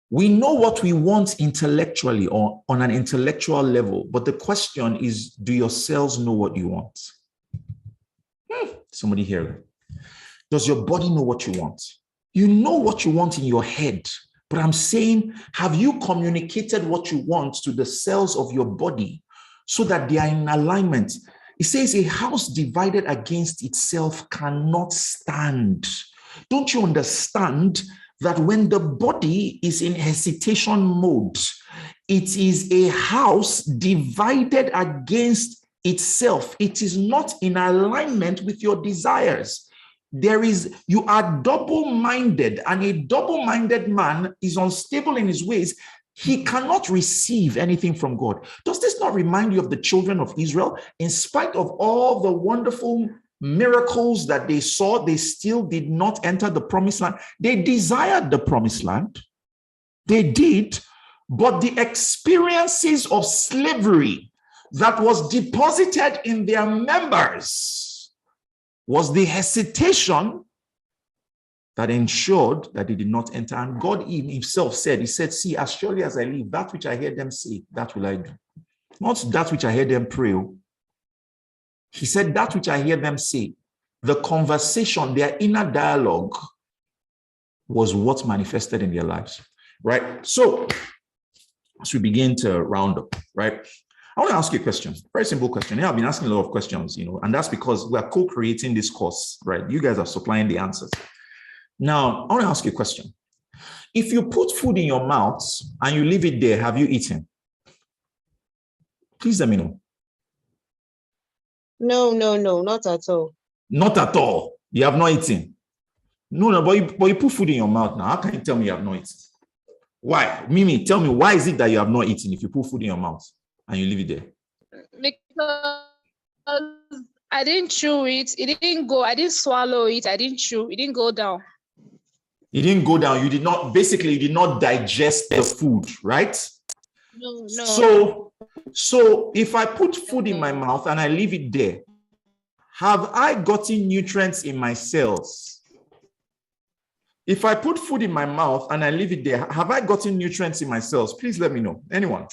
We know what we want intellectually or on an intellectual level, but the question is, do your cells know what you want? Somebody here. Does your body know what you want? You know what you want in your head, but I'm saying, have you communicated what you want to the cells of your body so that they are in alignment? It says a house divided against itself cannot stand. Don't you understand that when the body is in hesitation mode, it is a house divided against itself? It is not in alignment with your desires. You are double-minded, and a double-minded man is unstable in his ways. He cannot receive anything from God. Does this not remind you of the children of Israel? In spite of all the wonderful miracles that they saw, they still did not enter the promised land. They desired the promised land. They did, but the experiences of slavery that was deposited in their members was the hesitation that ensured that they did not enter. And God himself said, he said, see, as surely as I live, that which I hear them say, that will I do. Not that which I hear them pray. He said, that which I hear them say, the conversation, their inner dialogue was what manifested in their lives, right? So as we begin to round up, right? I want to ask you a question, very simple question. I've been asking a lot of questions, and that's because we are co-creating this course, right? You guys are supplying the answers. Now, I want to ask you a question. If you put food in your mouth and you leave it there, have you eaten? Please let me know.
No, not at all.
Not at all. You have not eaten. No, but you put food in your mouth now. How can you tell me you have not eaten? Why? Mimi, tell me, why is it that you have not eaten if you put food in your mouth and you leave it there?
Because I didn't chew it. It didn't go. I didn't swallow it. I didn't chew. It didn't go down.
It didn't go down. You did not, basically, you did not digest the food, right?
No.
So if I put food in my mouth and I leave it there, have I gotten nutrients in my cells? If I put food in my mouth and I leave it there, have I gotten nutrients in my cells? Please let me know. Anyone?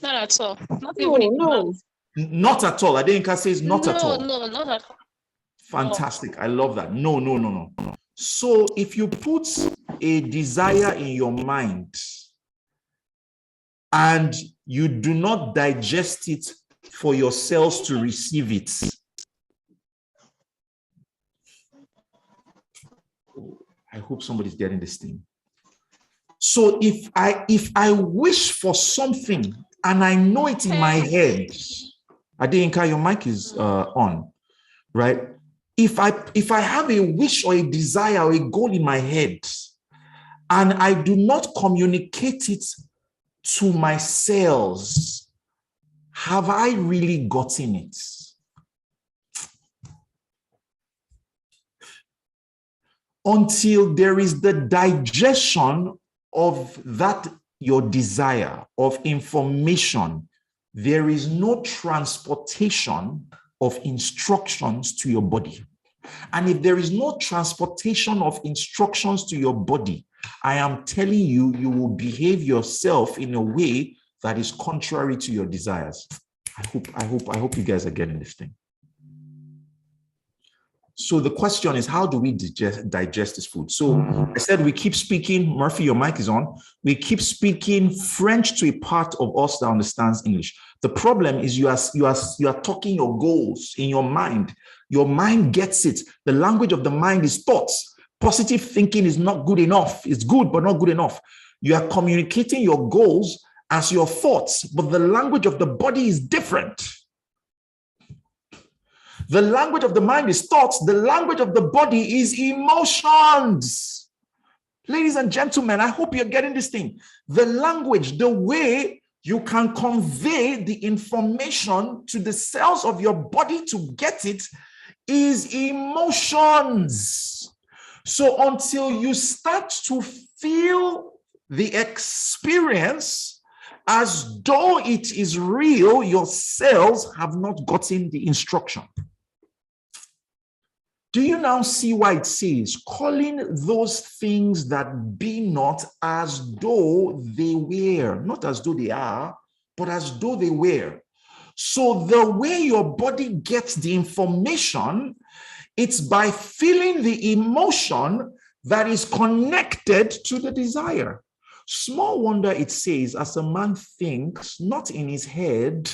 Not at all. Not even in the mouth.
Not at all. Adenka says not at all.
No, not at all.
Fantastic. I love that. No. So if you put a desire in your mind and you do not digest it for your cells to receive it, I hope somebody's getting this thing. So if I wish for something and I know it in my head, Adenka, your mic is on, right? If I have a wish or a desire or a goal in my head and I do not communicate it to my cells, have I really gotten it? Until there is the digestion of that, your desire of information, there is no transportation of instructions to your body. And if there is no transportation of instructions to your body, I am telling you, you will behave yourself in a way that is contrary to your desires. I hope you guys are getting this thing. So the question is, how do we digest this food? So I said we keep speaking. Murphy, your mic is on. We keep speaking French to a part of us that understands English. The problem is you are talking your goals in your mind. Your mind gets it. The language of the mind is thoughts. Positive thinking is not good enough. It's good, but not good enough. You are communicating your goals as your thoughts, but the language of the body is different. The language of the mind is thoughts. The language of the body is emotions. Ladies and gentlemen, I hope you're getting this thing. The language, the way you can convey the information to the cells of your body to get it, is emotions. So until you start to feel the experience as though it is real, your cells have not gotten the instruction. Do you now see why it says, calling those things that be not as though they were, not as though they are, but as though they were. So the way your body gets the information, it's by feeling the emotion that is connected to the desire. Small wonder it says, as a man thinks, not in his head,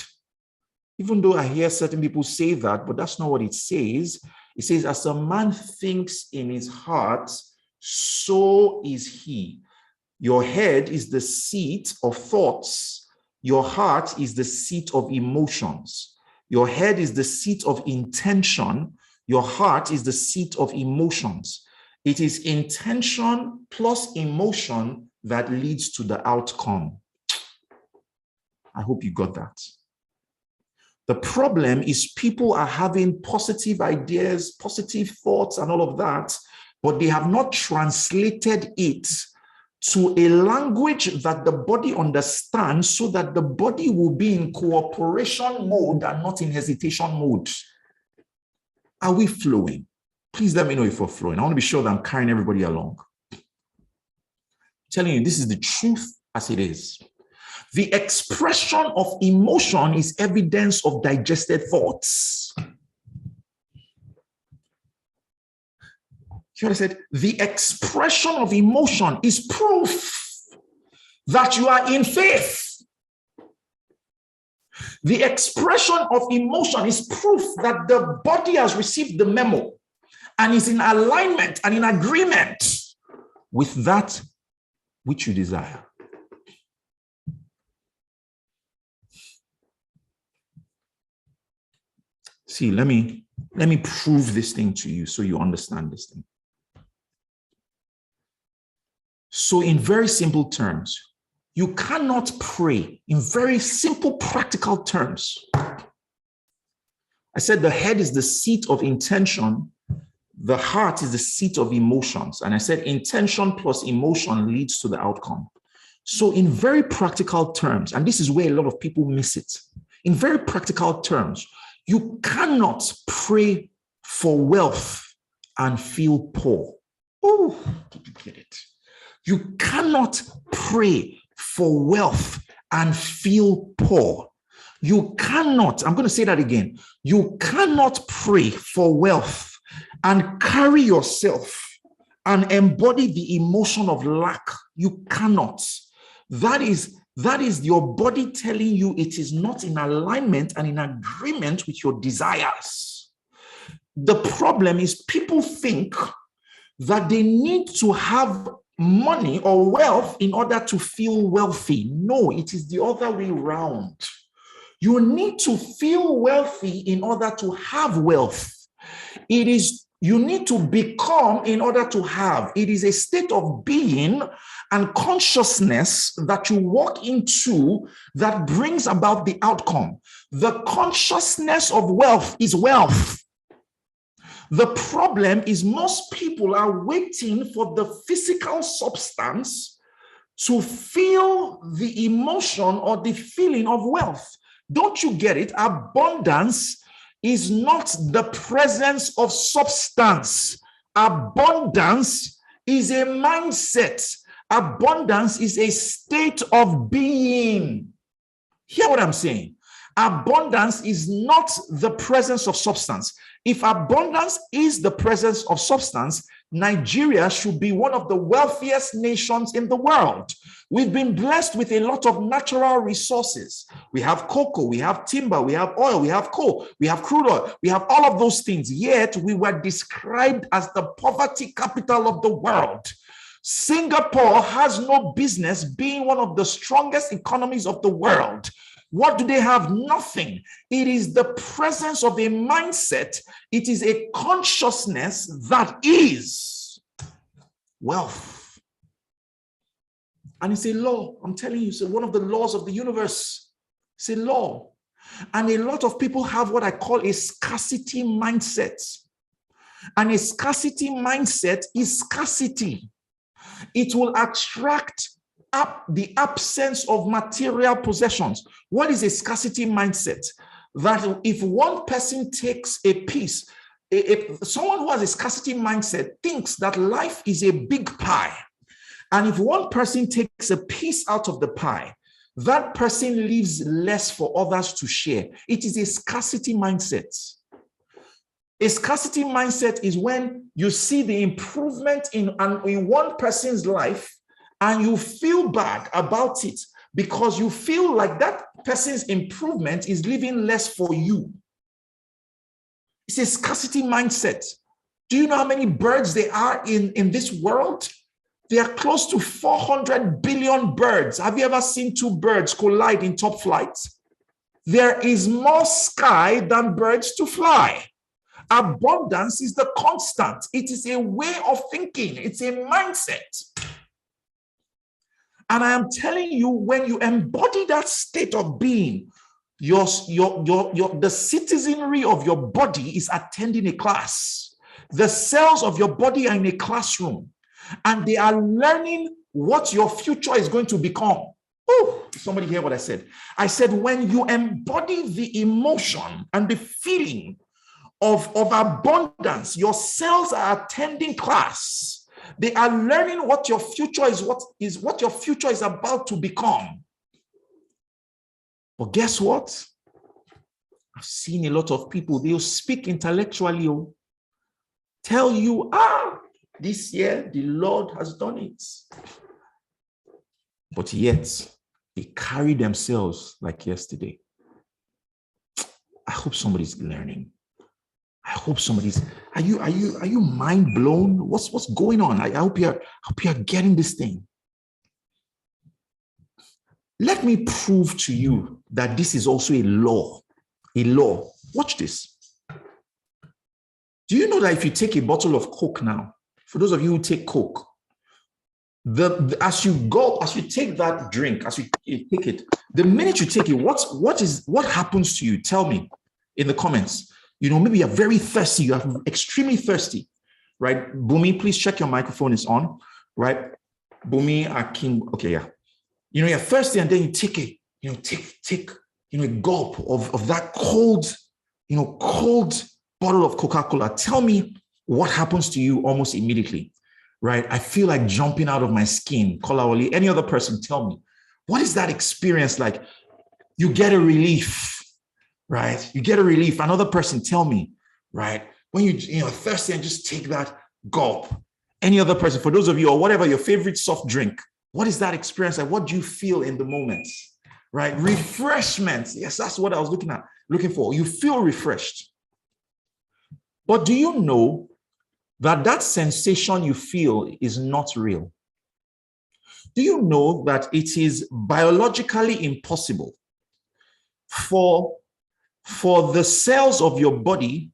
even though I hear certain people say that, but that's not what it says. It says, as a man thinks in his heart, so is he. Your head is the seat of thoughts. Your heart is the seat of emotions. Your head is the seat of intention. Your heart is the seat of emotions. It is intention plus emotion that leads to the outcome. I hope you got that. The problem is people are having positive ideas, positive thoughts, and all of that, but they have not translated it to a language that the body understands so that the body will be in cooperation mode and not in hesitation mode. Are we flowing? Please let me know if we're flowing. I want to be sure that I'm carrying everybody along. I'm telling you, this is the truth as it is. The expression of emotion is evidence of digested thoughts. You know what I said? The expression of emotion is proof that you are in faith. The expression of emotion is proof that the body has received the memo and is in alignment and in agreement with that which you desire. See, let me prove this thing to you so you understand this thing. So in very simple terms, you cannot pray in very simple practical terms. I said the head is the seat of intention. The heart is the seat of emotions. And I said intention plus emotion leads to the outcome. So in very practical terms, and this is where a lot of people miss it. In very practical terms, you cannot pray for wealth and feel poor. Oh, did you get it? You cannot pray for wealth and feel poor. You cannot, I'm going to say that again. You cannot pray for wealth and carry yourself and embody the emotion of lack. You cannot. That is your body telling you it is not in alignment and in agreement with your desires. The problem is people think that they need to have money or wealth in order to feel wealthy. No, it is the other way around. You need to feel wealthy in order to have wealth. It is you need to become in order to have. It is a state of being and consciousness that you walk into that brings about the outcome. The consciousness of wealth is wealth. The problem is most people are waiting for the physical substance to feel the emotion or the feeling of wealth. Don't you get it? Abundance is not the presence of substance. Abundance is a mindset. Abundance is a state of being. Hear what I'm saying? Abundance is not the presence of substance. If abundance is the presence of substance, Nigeria should be one of the wealthiest nations in the world. We've been blessed with a lot of natural resources. We have cocoa, we have timber, we have oil, we have coal, we have crude oil, we have all of those things. Yet we were described as the poverty capital of the world. Singapore has no business being one of the strongest economies of the world. What do they have? Nothing. It is the presence of a mindset. It is a consciousness that is wealth. And it's a law. I'm telling you, it's one of the laws of the universe. It's a law. And a lot of people have what I call a scarcity mindset. And a scarcity mindset is scarcity. It will attract up the absence of material possessions. What is a scarcity mindset? That if one person takes a piece, if someone who has a scarcity mindset thinks that life is a big pie, and if one person takes a piece out of the pie, that person leaves less for others to share. It is a scarcity mindset. A scarcity mindset is when you see the improvement in one person's life and you feel bad about it because you feel like that person's improvement is leaving less for you. It's a scarcity mindset. Do you know how many birds there are in this world? There are close to 400 billion birds. Have you ever seen two birds collide in top flight? There is more sky than birds to fly. Abundance is the constant. It is a way of thinking. It's a mindset. And I am telling you, when you embody that state of being, the citizenry of your body is attending a class. The cells of your body are in a classroom, and they are learning what your future is going to become. Oh, somebody hear what I said? I said, when you embody the emotion and the feeling of abundance, your cells are attending class. They are learning what your future is, what your future is about to become. But guess what? I've seen a lot of people, they'll speak intellectually, tell you, this year the Lord has done it. But yet, they carry themselves like yesterday. I hope somebody's learning. I hope somebody's. Are you mind blown? What's going on? I hope you're getting this thing. Let me prove to you that this is also a law. A law. Watch this. Do you know that if you take a bottle of Coke now, for those of you who take Coke, as you take that drink, as you take it, the minute you take it, what happens to you? Tell me in the comments. Maybe you're very thirsty, you're extremely thirsty, right? Bumi, please check your microphone is on, right? Bumi, Akim, okay, yeah. You're thirsty, and then you take a gulp of that cold bottle of Coca-Cola. Tell me what happens to you almost immediately. Right? I feel like jumping out of my skin. Kolawole, any other person, tell me. What is that experience like? You get a relief, right? You get a relief. Another person, tell me, right? When you're thirsty and just take that gulp. Any other person, for those of you, or whatever, your favorite soft drink, what is that experience like? What do you feel in the moment, right? Refreshment. Yes, that's what I was looking for. You feel refreshed. But do you know that sensation you feel is not real? Do you know that it is biologically impossible for the cells of your body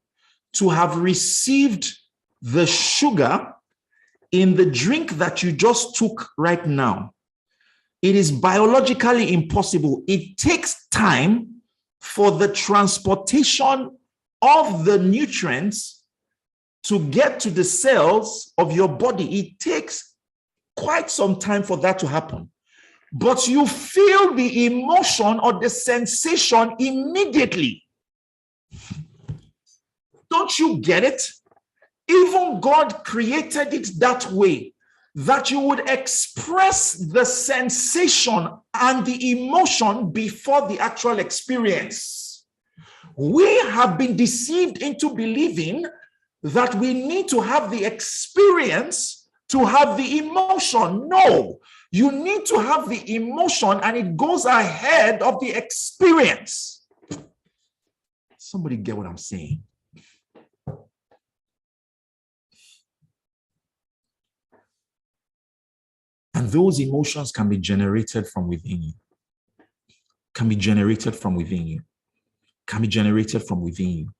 to have received the sugar in the drink that you just took right now? It is biologically impossible. It takes time for the transportation of the nutrients to get to the cells of your body. It takes quite some time for that to happen. But you feel the emotion or the sensation immediately. Don't you get it? Even God created it that way, that you would express the sensation and the emotion before the actual experience. We have been deceived into believing that we need to have the experience to have the emotion. No, you need to have the emotion, and it goes ahead of the experience. Somebody get what I'm saying? And those emotions can be generated from within you. Can be generated from within you. Can be generated from within you.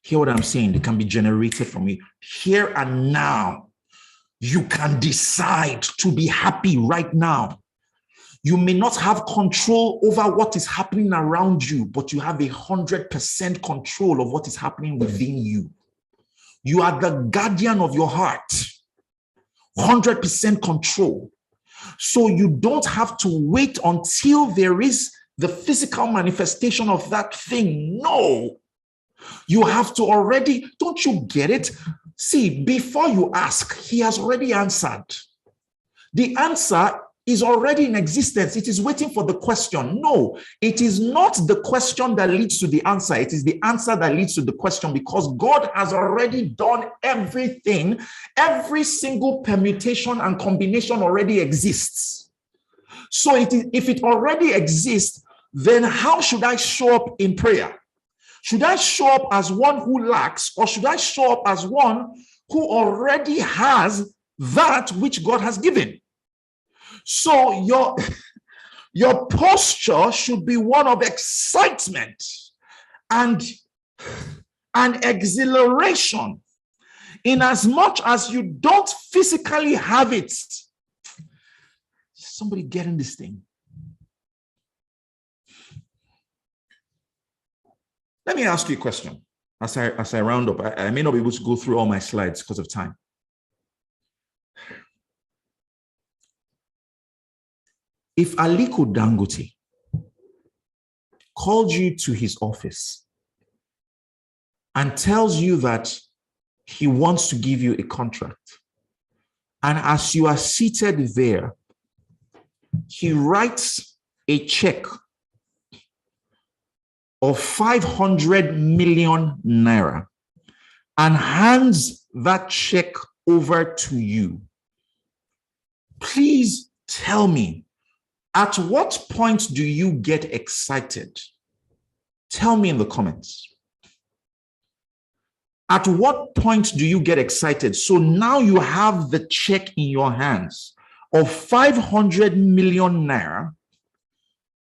Hear what I'm saying? They can be generated from you. Here and now, you can decide to be happy right now. You may not have control over what is happening around you, but you have 100% control of what is happening within you. You are the guardian of your heart. 100% control. So you don't have to wait until there is the physical manifestation of that thing. No. You have to already, don't you get it? See, before you ask, he has already answered. The answer is already in existence. It is waiting for the question. No, it is not the question that leads to the answer. It is the answer that leads to the question, because God has already done everything. Every single permutation and combination already exists. So if it already exists, then how should I show up in prayer? Should I show up as one who lacks, or should I show up as one who already has that which God has given? So your posture should be one of excitement and exhilaration, in as much as you don't physically have it. Somebody getting this thing? Let me ask you a question as I round up. I may not be able to go through all my slides because of time. If Aliko Dangote called you to his office and tells you that he wants to give you a contract, and as you are seated there, he writes a check of 500 million naira and hands that check over to you, please tell me, at what point do you get excited? Tell me in the comments. At what point do you get excited? So now you have the check in your hands of 500 million naira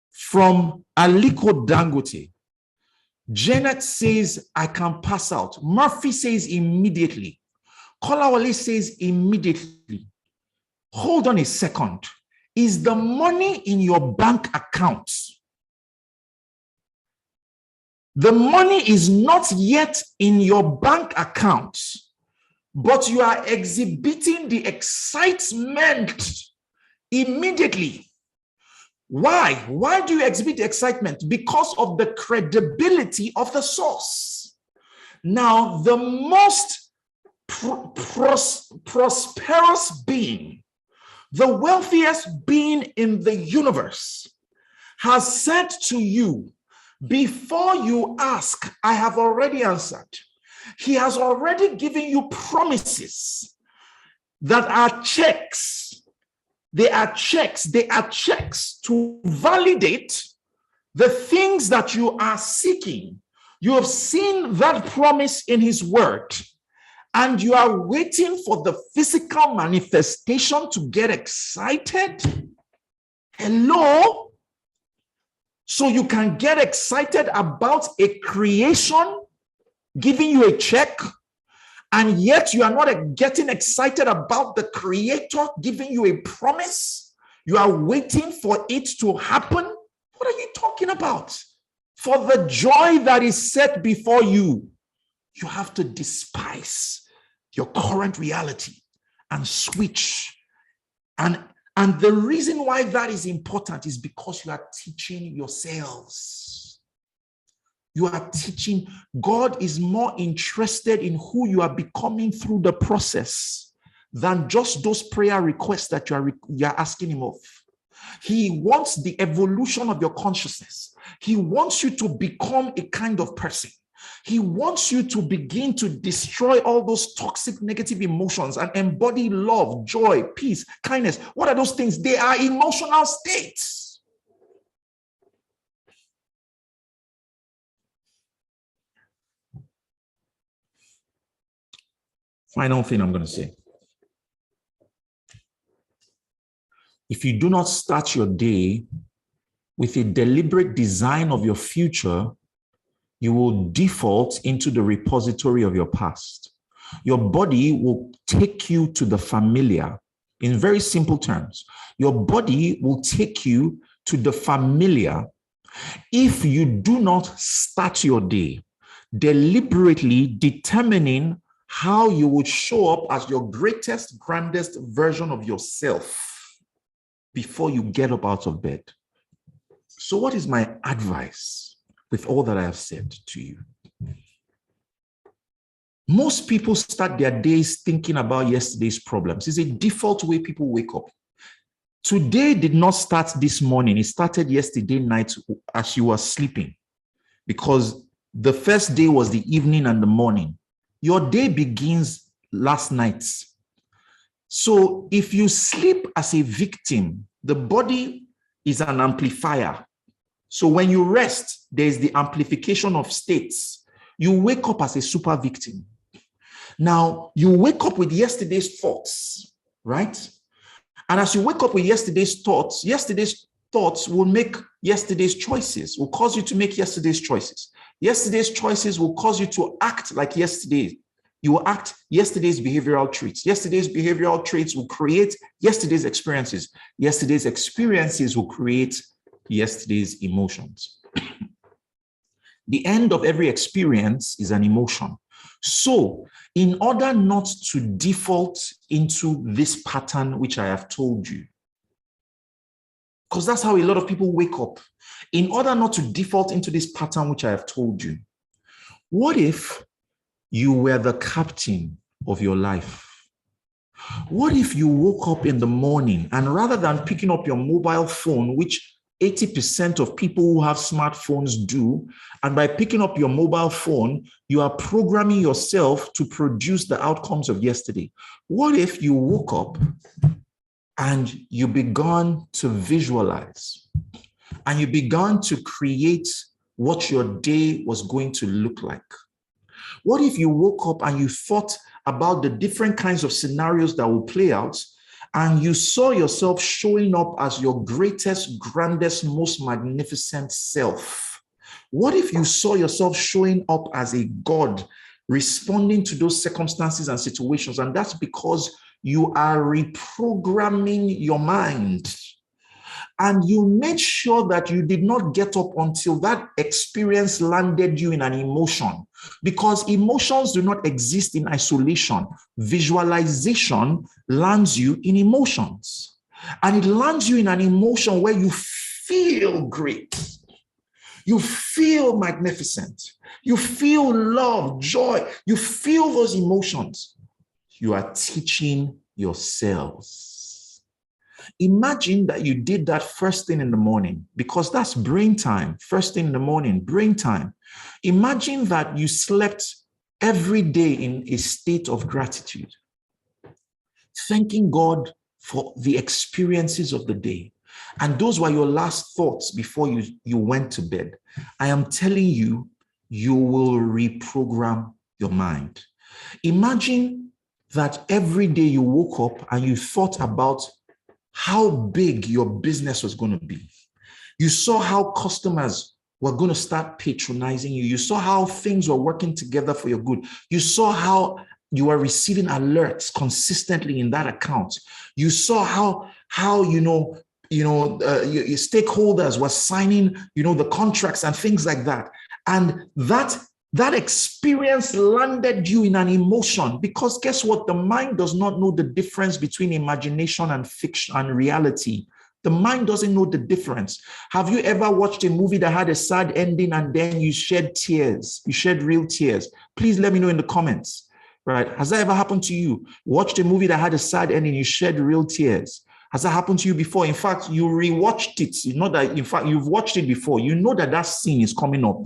from Aliko Dangote. Janet says, I can pass out. Murphy says immediately. Kolawole says immediately. Hold on a second. Is the money in your bank account? The money is not yet in your bank account, but you are exhibiting the excitement immediately. Why? Why do you exhibit the excitement? Because of the credibility of the source. Now, the most prosperous being, the wealthiest being in the universe, has said to you, before you ask, I have already answered. He has already given you promises that are checks. They are checks. They are checks to validate the things that you are seeking. You have seen that promise in his word, and you are waiting for the physical manifestation to get excited. Hello? So you can get excited about a creation giving you a check, and yet you are not getting excited about the creator giving you a promise. You are waiting for it to happen. What are you talking about? For the joy that is set before you, you have to despise your current reality and switch. And the reason why that is important is because you are teaching yourselves. You are teaching. God is more interested in who you are becoming through the process than just those prayer requests that you are asking him of. He wants the evolution of your consciousness. He wants you to become a kind of person. He wants you to begin to destroy all those toxic negative emotions and embody love, joy, peace, kindness. What are those things? They are emotional states. Final thing I'm going to say. If you do not start your day with a deliberate design of your future, you will default into the repository of your past. Your body will take you to the familiar. In very simple terms, your body will take you to the familiar if you do not start your day deliberately determining how you would show up as your greatest, grandest version of yourself before you get up out of bed. So what is my advice with all that I have said to you? Most people start their days thinking about yesterday's problems. It's a default way people wake up. Today did not start this morning. It started yesterday night as you were sleeping, because the first day was the evening and the morning. Your day begins last night. So if you sleep as a victim, the body is an amplifier. So when you rest, there's the amplification of states. You wake up as a super victim. Now, you wake up with yesterday's thoughts, right? And as you wake up with yesterday's thoughts will make yesterday's choices, will cause you to make yesterday's choices. Yesterday's choices will cause you to act like yesterday. You will act yesterday's behavioral traits. Yesterday's behavioral traits will create yesterday's experiences. Yesterday's experiences will create yesterday's emotions. The end of every experience is an emotion. So, in order not to default into this pattern, which I have told you, because that's how a lot of people wake up, in order not to default into this pattern, which I have told you, what if you were the captain of your life? What if you woke up in the morning and rather than picking up your mobile phone, which 80% of people who have smartphones do, and by picking up your mobile phone, you are programming yourself to produce the outcomes of yesterday? What if you woke up and you began to visualize and you began to create what your day was going to look like? What if you woke up and you thought about the different kinds of scenarios that will play out, and you saw yourself showing up as your greatest, grandest, most magnificent self? What if you saw yourself showing up as a God, responding to those circumstances and situations? And that's because you are reprogramming your mind. And you made sure that you did not get up until that experience landed you in an emotion, because emotions do not exist in isolation. Visualization lands you in emotions, and it lands you in an emotion where you feel great. You feel magnificent. You feel love, joy. You feel those emotions. You are teaching yourselves. Imagine that you did that first thing in the morning, because that's brain time. First thing in the morning, brain time. Imagine that you slept every day in a state of gratitude, thanking God for the experiences of the day. And those were your last thoughts before you went to bed. I am telling you, you will reprogram your mind. Imagine that every day you woke up and you thought about how big your business was going to be. You saw how customers were going to start patronizing you. You saw how things were working together for your good. You saw how you were receiving alerts consistently in that account. You saw how your stakeholders were signing, the contracts and things like that. And that experience landed you in an emotion, because guess what? The mind does not know the difference between imagination and fiction and reality. The mind doesn't know the difference. Have you ever watched a movie that had a sad ending and then you shed tears? You shed real tears? Please let me know in the comments, right? Has that ever happened to you? Watched a movie that had a sad ending, you shed real tears. Has that happened to you before? In fact, you rewatched it. You know that, in fact, you've watched it before. You know that scene is coming up,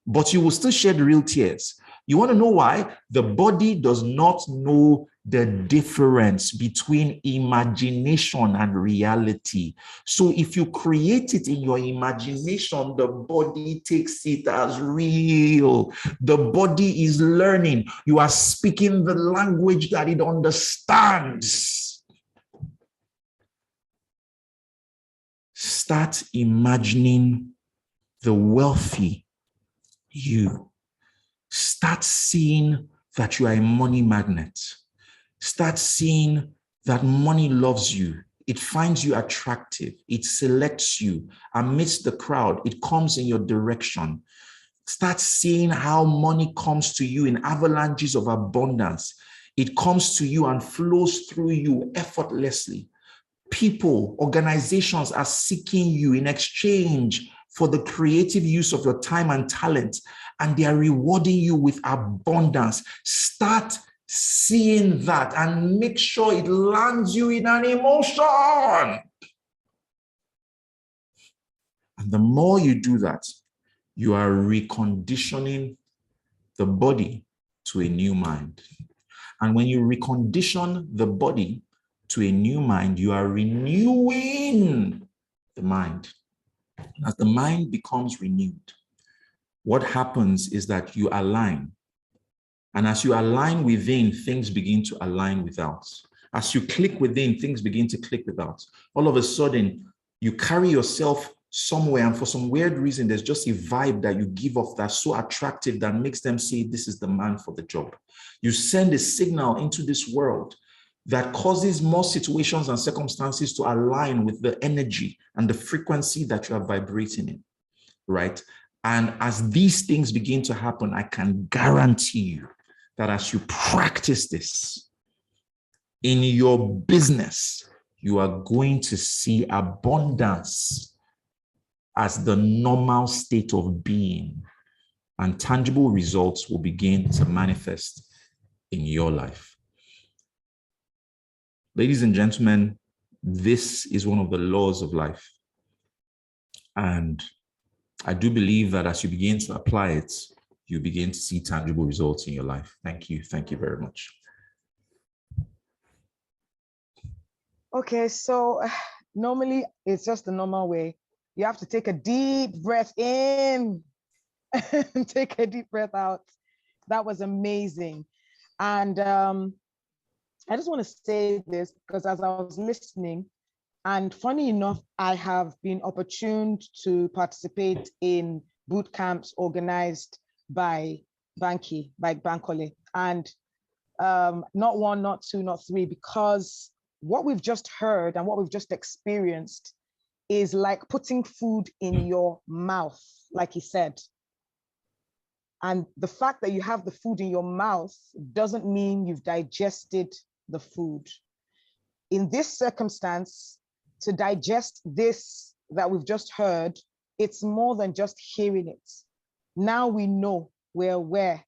but you will still shed real tears. You want to know why? The body does not know the difference between imagination and reality. So if you create it in your imagination, the body takes it as real. The body is learning. You are speaking the language that it understands. Start imagining the wealthy you. Start seeing that you are a money magnet. Start seeing that money loves you. It finds you attractive. It selects you amidst the crowd. It comes in your direction. Start seeing how money comes to you in avalanches of abundance. It comes to you and flows through you effortlessly. People, organizations are seeking you in exchange for the creative use of your time and talent, and they are rewarding you with abundance. Start seeing that and make sure it lands you in an emotion. And the more you do that, you are reconditioning the body to a new mind. And when you recondition the body to a new mind, you are renewing the mind. As the mind becomes renewed, what happens is that you align. And as you align within, things begin to align without. As you click within, things begin to click without. All of a sudden, you carry yourself somewhere, and for some weird reason, there's just a vibe that you give off that's so attractive that makes them say, this is the man for the job. You send a signal into this world that causes more situations and circumstances to align with the energy and the frequency that you are vibrating in, right? And as these things begin to happen, I can guarantee you that as you practice this in your business, you are going to see abundance as the normal state of being, and tangible results will begin to manifest in your life. Ladies and gentlemen, this is one of the laws of life. And I do believe that as you begin to apply it, you begin to see tangible results in your life. Thank you. Thank you very much.
Okay, so normally it's just the normal way. You have to take a deep breath in and take a deep breath out. That was amazing. And I just want to say this because as I was listening, and funny enough, I have been opportuned to participate in boot camps organized by Banky, by Bankole, and not one, not two, not three, because what we've just heard and what we've just experienced is like putting food in your mouth, like he said. And the fact that you have the food in your mouth doesn't mean you've digested the food. In this circumstance, to digest this that we've just heard, it's more than just hearing it. Now we know, we're aware,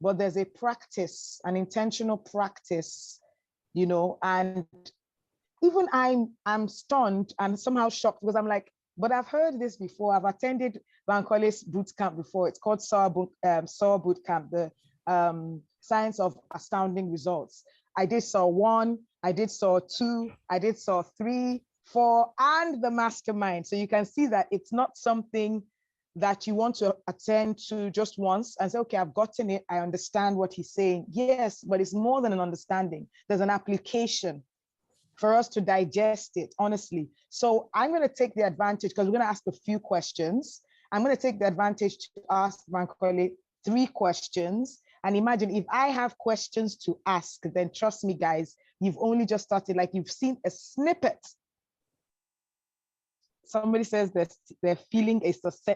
but there's a practice, an intentional practice, you know, and even I'm stunned and somehow shocked because I'm like, but I've heard this before. I've attended Bankole's boot camp before. It's called SOAR boot camp, the Science of Astounding Results. I did SOAR 1, I did SOAR 2, I did SOAR 3, 4, and the mastermind. So you can see that it's not something that you want to attend to just once and say, okay, I've gotten it. I understand what he's saying. Yes, but it's more than an understanding. There's an application for us to digest it, honestly. So I'm going to take the advantage because we're going to ask a few questions. I'm going to take the advantage to ask Bankole 3 questions. And imagine if I have questions to ask, then trust me, guys, you've only just started, like you've seen a snippet. Somebody says they're feeling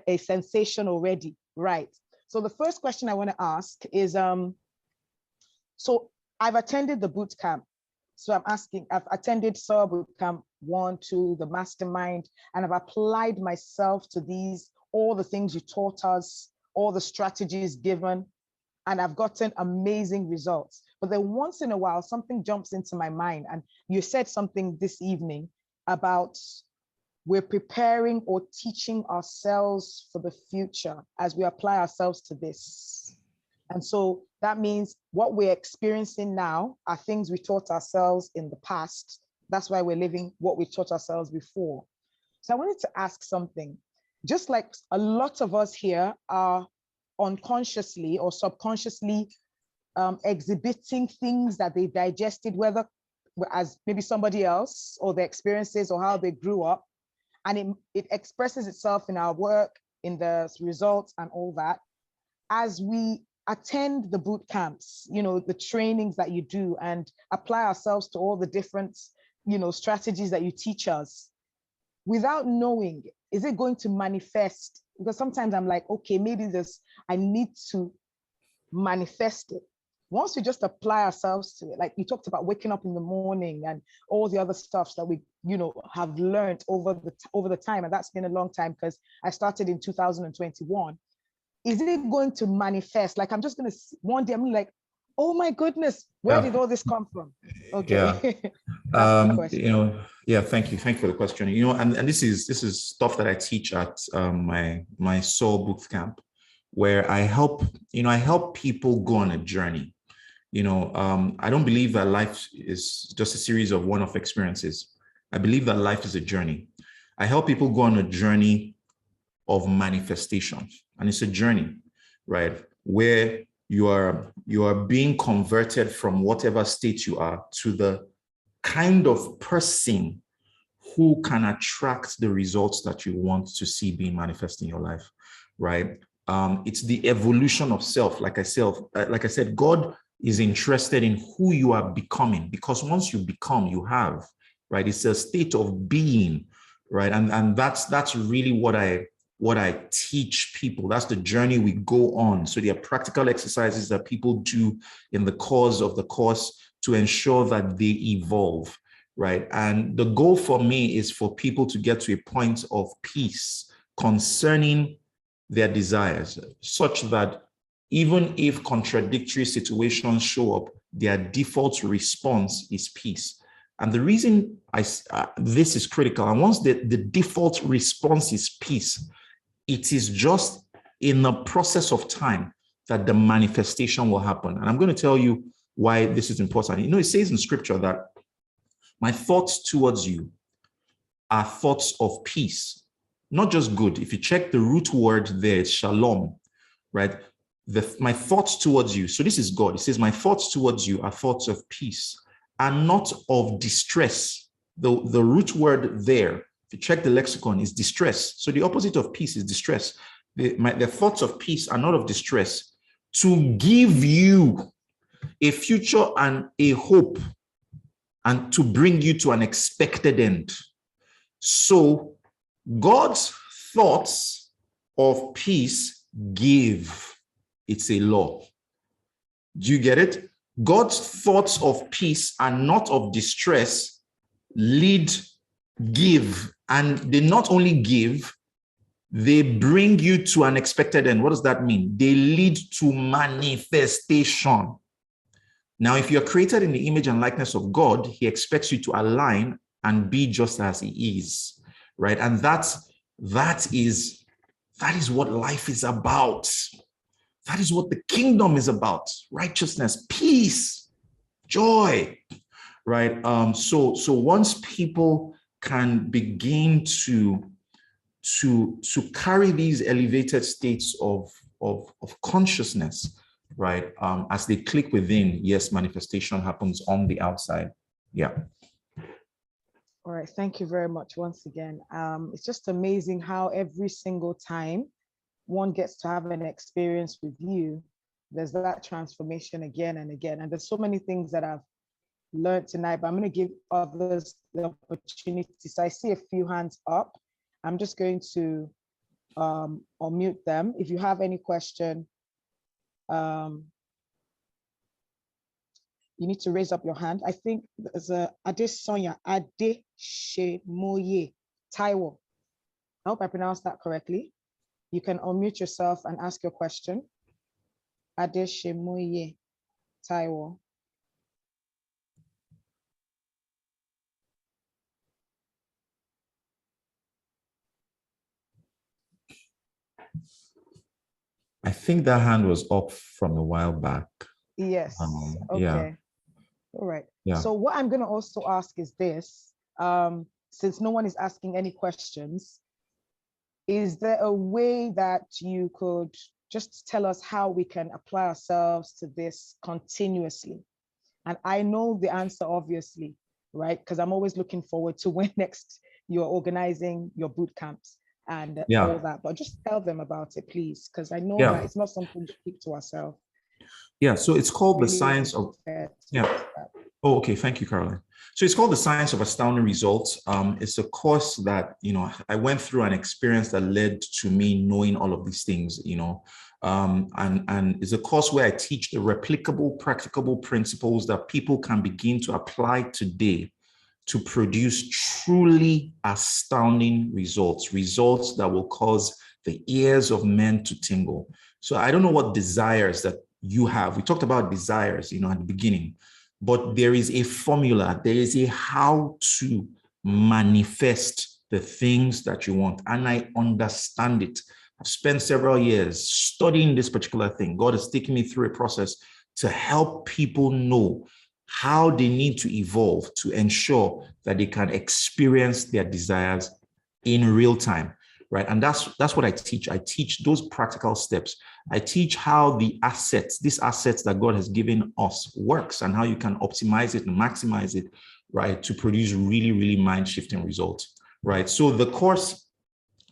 a sensation already, right? So the first question I want to ask is, so I've attended the boot camp. So I'm asking, I've attended SOAR boot camp 1, 2, the mastermind, and I've applied myself to these, all the things you taught us, all the strategies given, and I've gotten amazing results. But then once in a while, something jumps into my mind, and you said something this evening about we're preparing or teaching ourselves for the future as we apply ourselves to this. And so that means what we're experiencing now are things we taught ourselves in the past. That's why we're living what we taught ourselves before. So I wanted to ask something. Just like a lot of us here are unconsciously or subconsciously exhibiting things that they digested, whether as maybe somebody else or their experiences or how they grew up, and it expresses itself in our work, in the results and all that. As we attend the boot camps, you know, the trainings that you do and apply ourselves to all the different, you know, strategies that you teach us, without knowing, is it going to manifest? Because sometimes I'm like, okay, maybe I need to manifest it. Once we just apply ourselves to it, like you talked about waking up in the morning and all the other stuff that we, you know, have learned over the time, and that's been a long time because I started in 2021. Is it going to manifest? Like I'm just going to, one day I'm like, oh my goodness, where did all this come from? Okay.
Yeah. You know, yeah, thank you for the question. You know, and this is stuff that I teach at my SOAR boot camp, where I help people go on a journey. You know, I don't believe that life is just a series of one-off experiences. I believe that life is a journey. I help people go on a journey of manifestation, and it's a journey, right, where you are being converted from whatever state you are to the kind of person who can attract the results that you want to see being manifest in your life, right? It's the evolution of self. Like I said, God is interested in who you are becoming, because once you become, you have, right? It's a state of being, right? And that's really what I what I teach people. That's the journey we go on. So there are practical exercises that people do in the course of the course to ensure that they evolve, right? And the goal for me is for people to get to a point of peace concerning their desires, such that even if contradictory situations show up, their default response is peace. And the reason this is critical, and once the default response is peace, it is just in the process of time that the manifestation will happen. And I'm going to tell you why this is important. You know, it says in scripture that my thoughts towards you are thoughts of peace, not just good. If you check the root word there, it's shalom, right? My thoughts towards you. So this is God. It says, my thoughts towards you are thoughts of peace and not of distress. The root word there, if you check the lexicon, is distress. So the opposite of peace is distress. The thoughts of peace are not of distress, to give you a future and a hope, and to bring you to an expected end. So God's thoughts of peace give. It's a law. Do you get it? God's thoughts of peace are not of distress, give. And they not only give, they bring you to an expected end. What does that mean? They lead to manifestation. Now, if you're created in the image and likeness of God, he expects you to align and be just as he is, right? And that is what life is about. That is what the kingdom is about. Righteousness, peace, joy, right? So once people can begin to carry these elevated states of consciousness, right? As they click within, yes, manifestation happens on the outside. Yeah.
All right. Thank you very much once again. It's just amazing how every single time one gets to have an experience with you, there's that transformation again and again. And there's so many things that I've learned tonight, but I'm going to give others the opportunity. So I see a few hands up. I'm just going to unmute them. If you have any question, you need to raise up your hand. I think there's a Adesonya Adeshemoye Taiwo. I hope I pronounced that correctly. You can unmute yourself and ask your question. Adeshemoye Taiwo.
I think that hand was up from a while back.
Yes. Okay.
Yeah.
All right.
Yeah.
So what I'm going to also ask is this, since no one is asking any questions, is there a way that you could just tell us how we can apply ourselves to this continuously? And I know the answer, obviously, right? Because I'm always looking forward to when next you're organizing your boot camps and all that. But just tell them about it, please, because I know that it's not something to keep to ourselves.
Yeah, so it's called the science of, Oh, okay, thank you, Caroline. So it's called the Science of Astounding Results. It's a course that, I went through an experience that led to me knowing all of these things, and it's a course where I teach the replicable, practicable principles that people can begin to apply today to produce truly astounding results that will cause the ears of men to tingle. So I don't know what desires that you have. We talked about desires, at the beginning, but there is a formula. There is a how to manifest the things that you want. And I understand it. I've spent several years studying this particular thing. God has taken me through a process to help people know how they need to evolve to ensure that they can experience their desires in real time, right? And that's what I teach. I teach those practical steps. I teach how these assets that God has given us works and how you can optimize it and maximize it, right, to produce really, really mind-shifting results, right? So the course,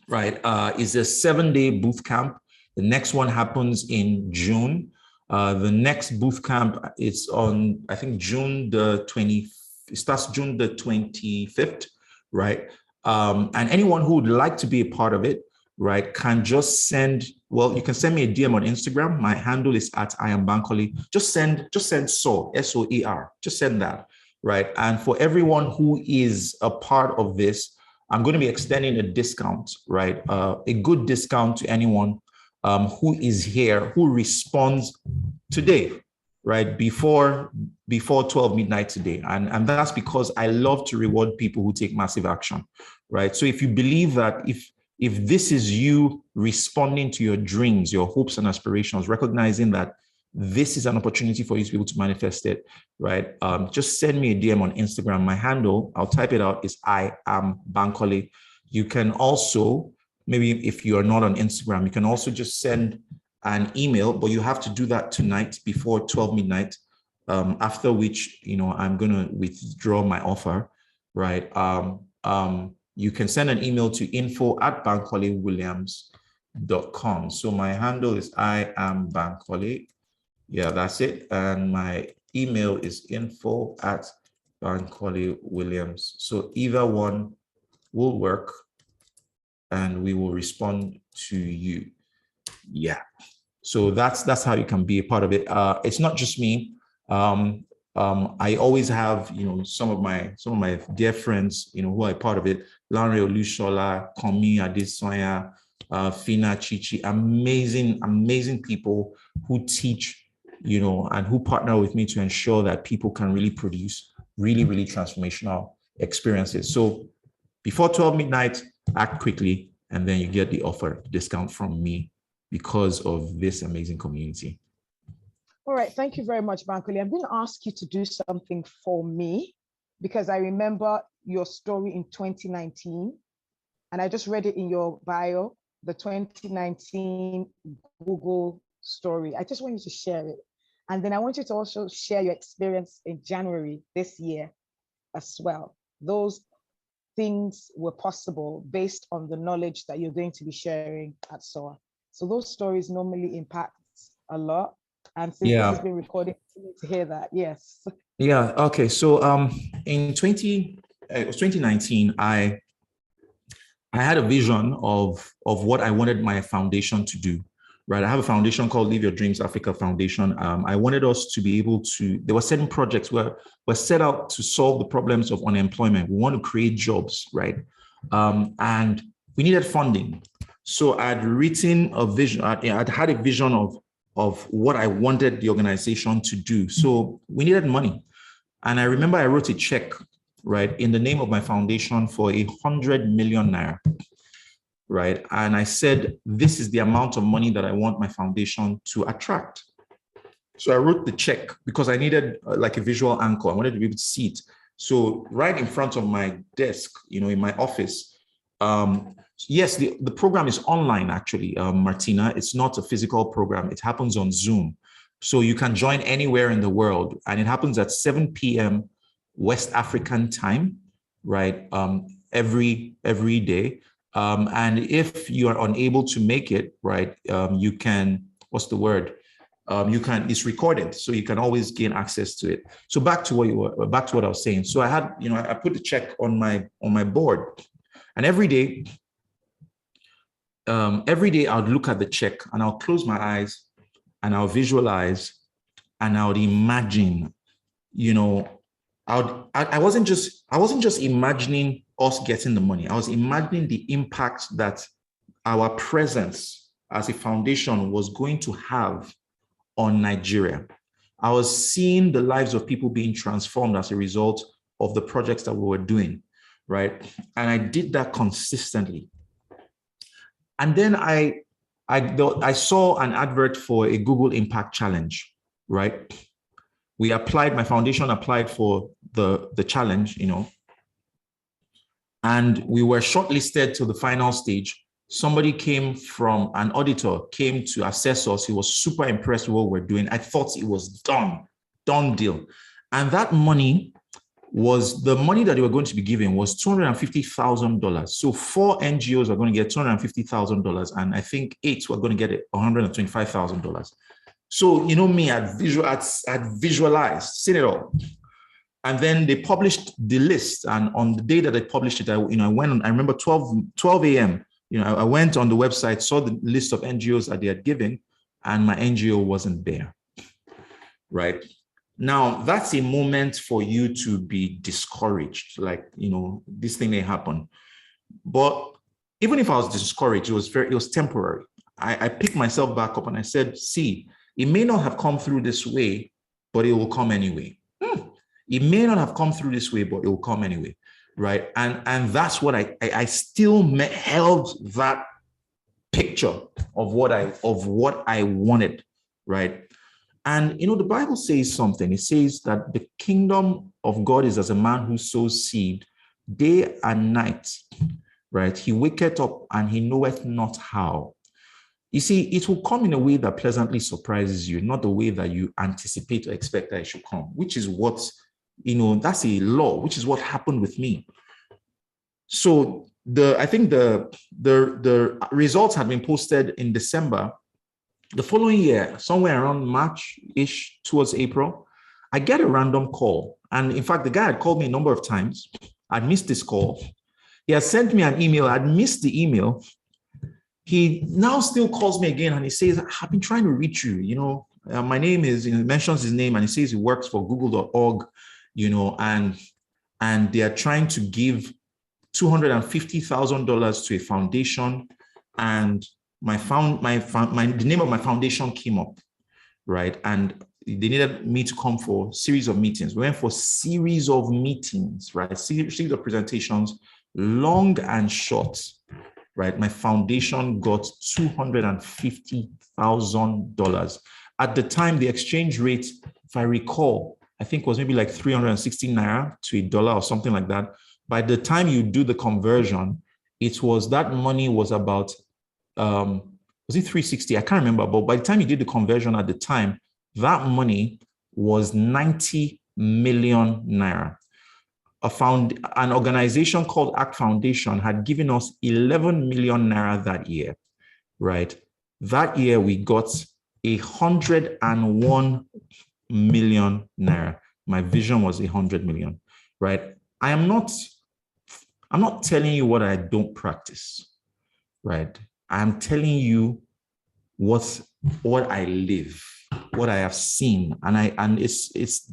right, is a 7-day boot camp. The next one happens in June. The next boot camp is on, I think, June the 20th. It starts June the 25th, right? And anyone who would like to be a part of it, right, can just send, well, you can send me a DM on Instagram. My handle is at I am Bankole. Just send SOER, SOER, just send that, right? And for everyone who is a part of this, I'm going to be extending a discount, right? A good discount to anyone who is here, who responds today, right? Before 12 midnight today. And that's because I love to reward people who take massive action, right? So if you believe that if this is you responding to your dreams, your hopes and aspirations, recognizing that this is an opportunity for you to be able to manifest it, right? Just send me a DM on Instagram. My handle, I'll type it out, is I am Bankole. You can also, maybe if you are not on Instagram, you can also just send an email, but you have to do that tonight before 12 midnight, after which, I'm going to withdraw my offer, right? You can send an email to info@bankolewilliams.com. So my handle is I am Bankole. Yeah, that's it. And my email is info@bankolewilliams. So either one will work and we will respond to you. Yeah. So that's how you can be a part of it. It's not just me. I always have, some of my dear friends, who are part of it. Lanre Olushola, Komi Adesoya, Fina Chichi, amazing people who teach, and who partner with me to ensure that people can really produce really, really transformational experiences. So before 12 midnight, act quickly, and then you get the offer discount from me because of this amazing community.
All right, thank you very much, Bankole. I'm going to ask you to do something for me because I remember your story in 2019, and I just read it in your bio, the 2019 Google story. I just want you to share it. And then I want you to also share your experience in January this year as well. Those things were possible based on the knowledge that you're going to be sharing at SOAR. So those stories normally impact a lot. And since this has been recorded, you need to hear that. Yes.
Yeah. Okay. So in 2019, I had a vision of what I wanted my foundation to do. Right. I have a foundation called Live Your Dreams Africa Foundation. I wanted us to be able to, there were certain projects where we're set out to solve the problems of unemployment. We want to create jobs, right? And we needed funding. So I'd written a vision, I'd had a vision of what I wanted the organization to do. So we needed money. And I remember I wrote a check, right, in the name of my foundation for 100 million naira. Right. And I said, this is the amount of money that I want my foundation to attract. So I wrote the check because I needed like a visual anchor. I wanted to be able to see it. So right in front of my desk, in my office, yes, the program is online, actually, Martina. It's not a physical program. It happens on Zoom. So you can join anywhere in the world. And it happens at 7 p.m. West African time, right, every day. And if you are unable to make it, right, you can, it's recorded, so you can always gain access to it. So back to what I was saying. So I had, I put the check on my board, and every day I'll look at the check and I'll close my eyes and I'll visualize and I would imagine, I wasn't just imagining us getting the money. I was imagining the impact that our presence as a foundation was going to have on Nigeria. I was seeing the lives of people being transformed as a result of the projects that we were doing, right? And I did that consistently. And then I saw an advert for a Google Impact Challenge, right? My foundation applied for the challenge, and we were shortlisted to the final stage. Somebody an auditor came to assess us. He was super impressed with what we're doing. I thought it was done deal. And that money was the money that they were going to be given was $250,000. So 4 NGOs are going to get $250,000. And I think 8 were going to get $125,000. So, me, I'd visualized, seen it all. And then they published the list. And on the day that they published it, I went on, I remember 12 a.m., I went on the website, saw the list of NGOs that they had given, and my NGO wasn't there, right? Now, that's a moment for you to be discouraged, like, this thing may happen. But even if I was discouraged, it was temporary. I picked myself back up and I said, see, it may not have come through this way, but it will come anyway. It may not have come through this way, but it will come anyway, right? And that's what I still held that picture of what I wanted, right? And the Bible says something. It says that the kingdom of God is as a man who sows seed day and night, right? He waketh up and he knoweth not how. You see, it will come in a way that pleasantly surprises you, not the way that you anticipate or expect that it should come, which is what, that's a law, which is what happened with me. So I think the results had been posted in December. The following year, somewhere around March-ish, towards April, I get a random call. And in fact, the guy had called me a number of times. I'd missed this call. He had sent me an email. I'd missed the email. He now still calls me again and he says, I've been trying to reach you. My name is, he mentions his name and he says he works for google.org, and they are trying to give $250,000 to a foundation, and the name of my foundation came up, right? And they needed me to come for a series of meetings. We went for a series of meetings, right? Series of presentations, long and short, right? My foundation got $250,000. At the time, the exchange rate, if I recall, I think was maybe like 360 Naira to $1 or something like that. By the time you do the conversion, that money was about, was it 360? I can't remember, but by the time you did the conversion at the time, that money was 90 million Naira. An organization called ACT Foundation had given us 11 million Naira that year, right? That year we got 101 million Naira. My vision was 100 million, right? I'm not telling you what I don't practice, right? I'm telling you what I live, what I have seen, and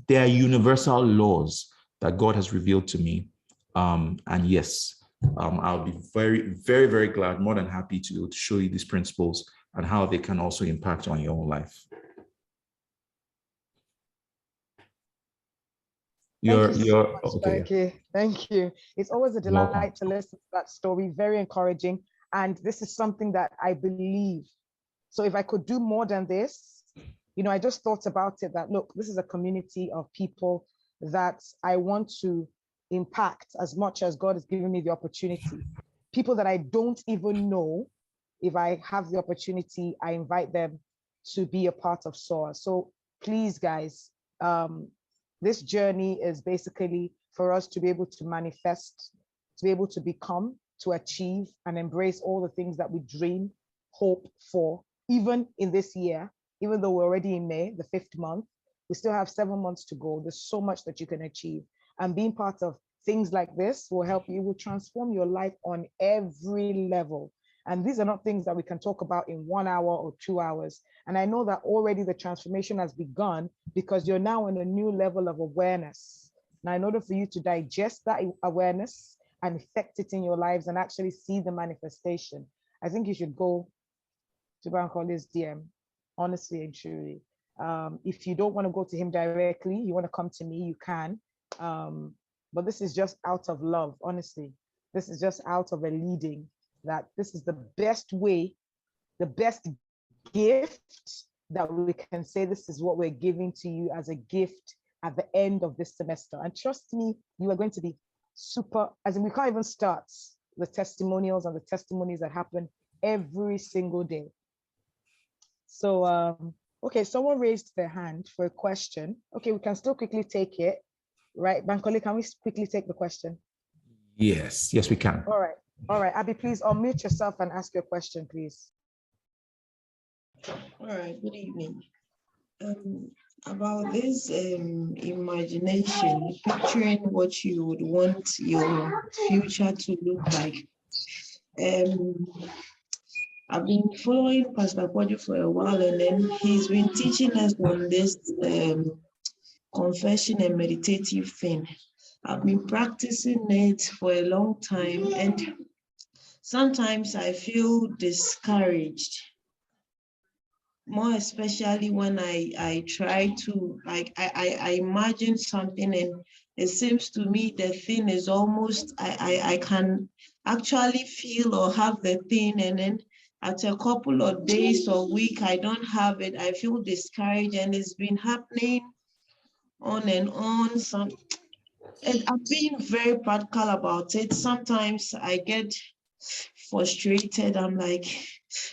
there are universal laws that God has revealed to me. And yes, I'll be very, very, very glad, more than happy to show you these principles and how they can also impact on your own life.
Okay. Thank you. It's always a delight to listen to that story. Very encouraging. And this is something that I believe. So if I could do more than this, I just thought about it that, look, this is a community of people that I want to impact as much as God has given me the opportunity. People that I don't even know, if I have the opportunity, I invite them to be a part of SOAR. So please, guys, this journey is basically for us to be able to manifest, to be able to become, to achieve and embrace all the things that we dream, hope for, even in this year, even though we're already in May, the 5th month, we still have 7 months to go. There's so much that you can achieve. And being part of things like this will help you, will transform your life on every level. And these are not things that we can talk about in 1 hour or 2 hours. And I know that already the transformation has begun because you're now on a new level of awareness. Now, in order for you to digest that awareness and effect it in your lives and actually see the manifestation, I think you should go to Bankole's DM, honestly and truly. If you don't want to go to him directly, you want to come to me, you can. But this is just out of love, honestly. This is just out of a leading that this is the best way, the best gift that we can say this is what we're giving to you as a gift at the end of this semester. And trust me, you are going to be super, as in we can't even start the testimonials and the testimonies that happen every single day. So, okay, someone raised their hand for a question. Okay, we can still quickly take it, right? Bankole, can we quickly take the question?
Yes, we can.
All right, Abby, please unmute yourself and ask your question, please.
All right, good evening. About this imagination, picturing what you would want your future to look like. I've been following Pastor Kojo for a while, and then he's been teaching us on this confession and meditative thing. I've been practicing it for a long time, and sometimes I feel discouraged, more especially when I try to, like, I imagine something and it seems to me the thing is almost, I can actually feel or have the thing, and then at a couple of days or week, I don't have it. I feel discouraged, and it's been happening on and on. And I'm being very practical about it. Sometimes I get frustrated. I'm like,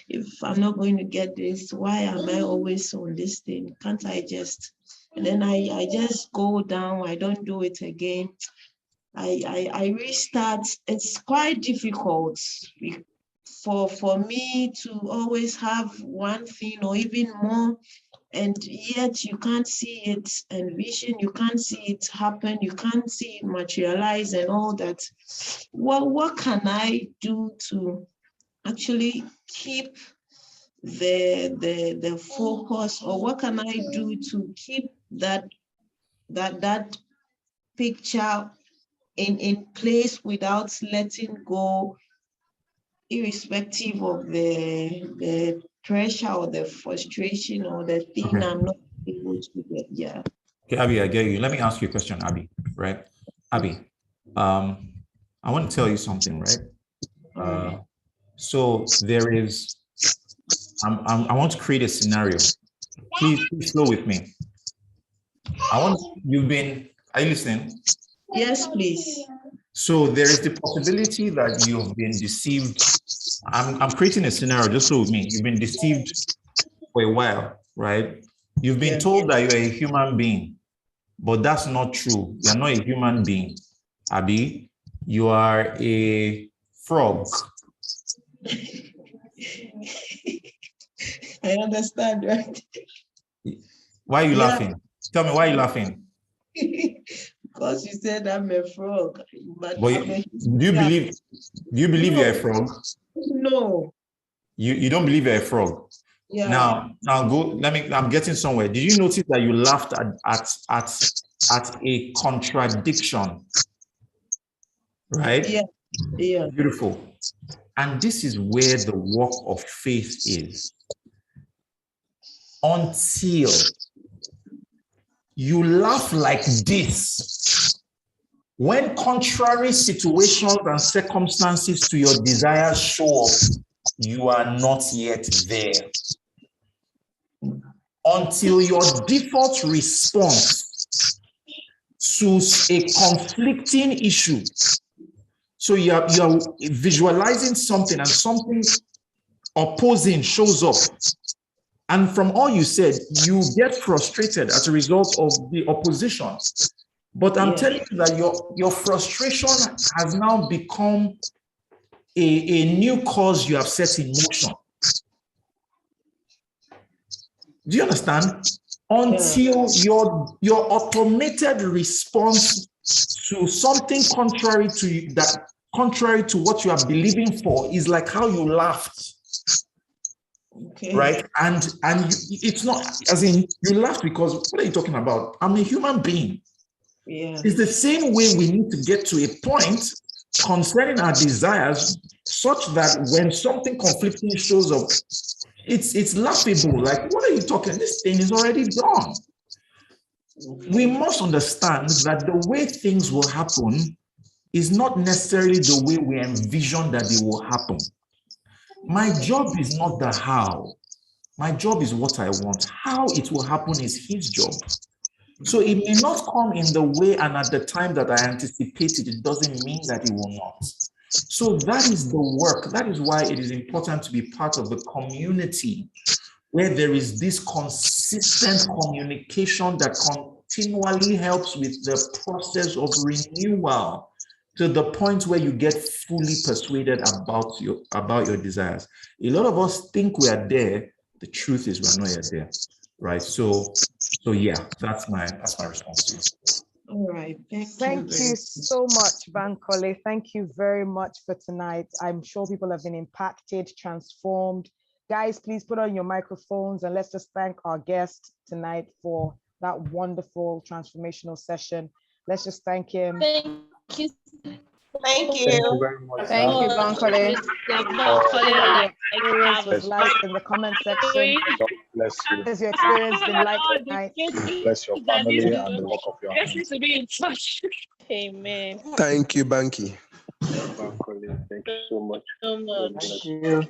if I'm not going to get this, why am I always on this thing? Can't I just? And then I just go down. I don't do it again. I restart. It's quite difficult for me to always have one thing or even more, and yet you can't see it envision, you can't see it happen, you can't see it materialize and all that. What can I do to actually keep the focus, or what can I do to keep that picture in place without letting go, irrespective of the pressure or the frustration or the thing
Okay.
I'm not able to get? Yeah.
Okay, Abby, I get you. Let me ask you a question, Abby, right? Abby, I want to tell you something, right? So there is, I want to create a scenario. Please flow with me. are you listening?
Yes, please.
So there is the possibility that you've been deceived. I'm creating a scenario, just flow with me. You've been deceived for a while, right? You've been told that you're a human being, but that's not true. You're not a human being, Abby. You are a frog.
I understand, right?
Why are you laughing? Tell me, why are you laughing?
Because you said I'm a frog. But
do you believe
no.
you're a frog?
No.
You don't believe you're a frog?
Yeah.
Now go. I'm getting somewhere. Did you notice that you laughed at a contradiction? Right?
Yeah. Yeah.
Beautiful. And this is where the work of faith is. Until you laugh like this, when contrary situations and circumstances to your desires show up, you are not yet there. Until your default response to a conflicting issue, so you're visualizing something and something opposing shows up, and from all you said, you get frustrated as a result of the opposition. But I'm telling you that your frustration has now become a new cause you have set in motion. Do you understand? Until your automated response to something contrary to what you are believing for is like how you laughed. Okay. Right? And it's not, as in, you laugh because, what are you talking about? I'm a human being. Yeah. It's the same way we need to get to a point concerning our desires such that when something conflicting shows up, it's laughable. Like, what are you talking? This thing is already done. Okay. We must understand that the way things will happen is not necessarily the way we envision that they will happen. My job is not the how. My job is what I want. How it will happen is his job. So it may not come in the way and at the time that I anticipated. It doesn't mean that it will not. So that is the work. That is why it is important to be part of the community where there is this consistent communication that continually helps with the process of renewal to the point where you get fully persuaded about your desires. A lot of us think we are there. The truth is we're not yet there, right? So yeah, that's my response to you.
All right.
Thank you so much, Bankole. Thank you very much for tonight. I'm sure people have been impacted, transformed. Guys, please put on your microphones and let's just thank our guest tonight for that wonderful transformational session. Let's just thank him.
Thank you.
Thank
Thank you
you.
very much.
Thank you, Bankole. Experience was like in the comment section.
God bless you.
What has your experience been like tonight?
Bless your family and the work of your hands.
To be in touch. Amen.
Thank you, Banky.
Thank you so much.
So much.
Bless
you.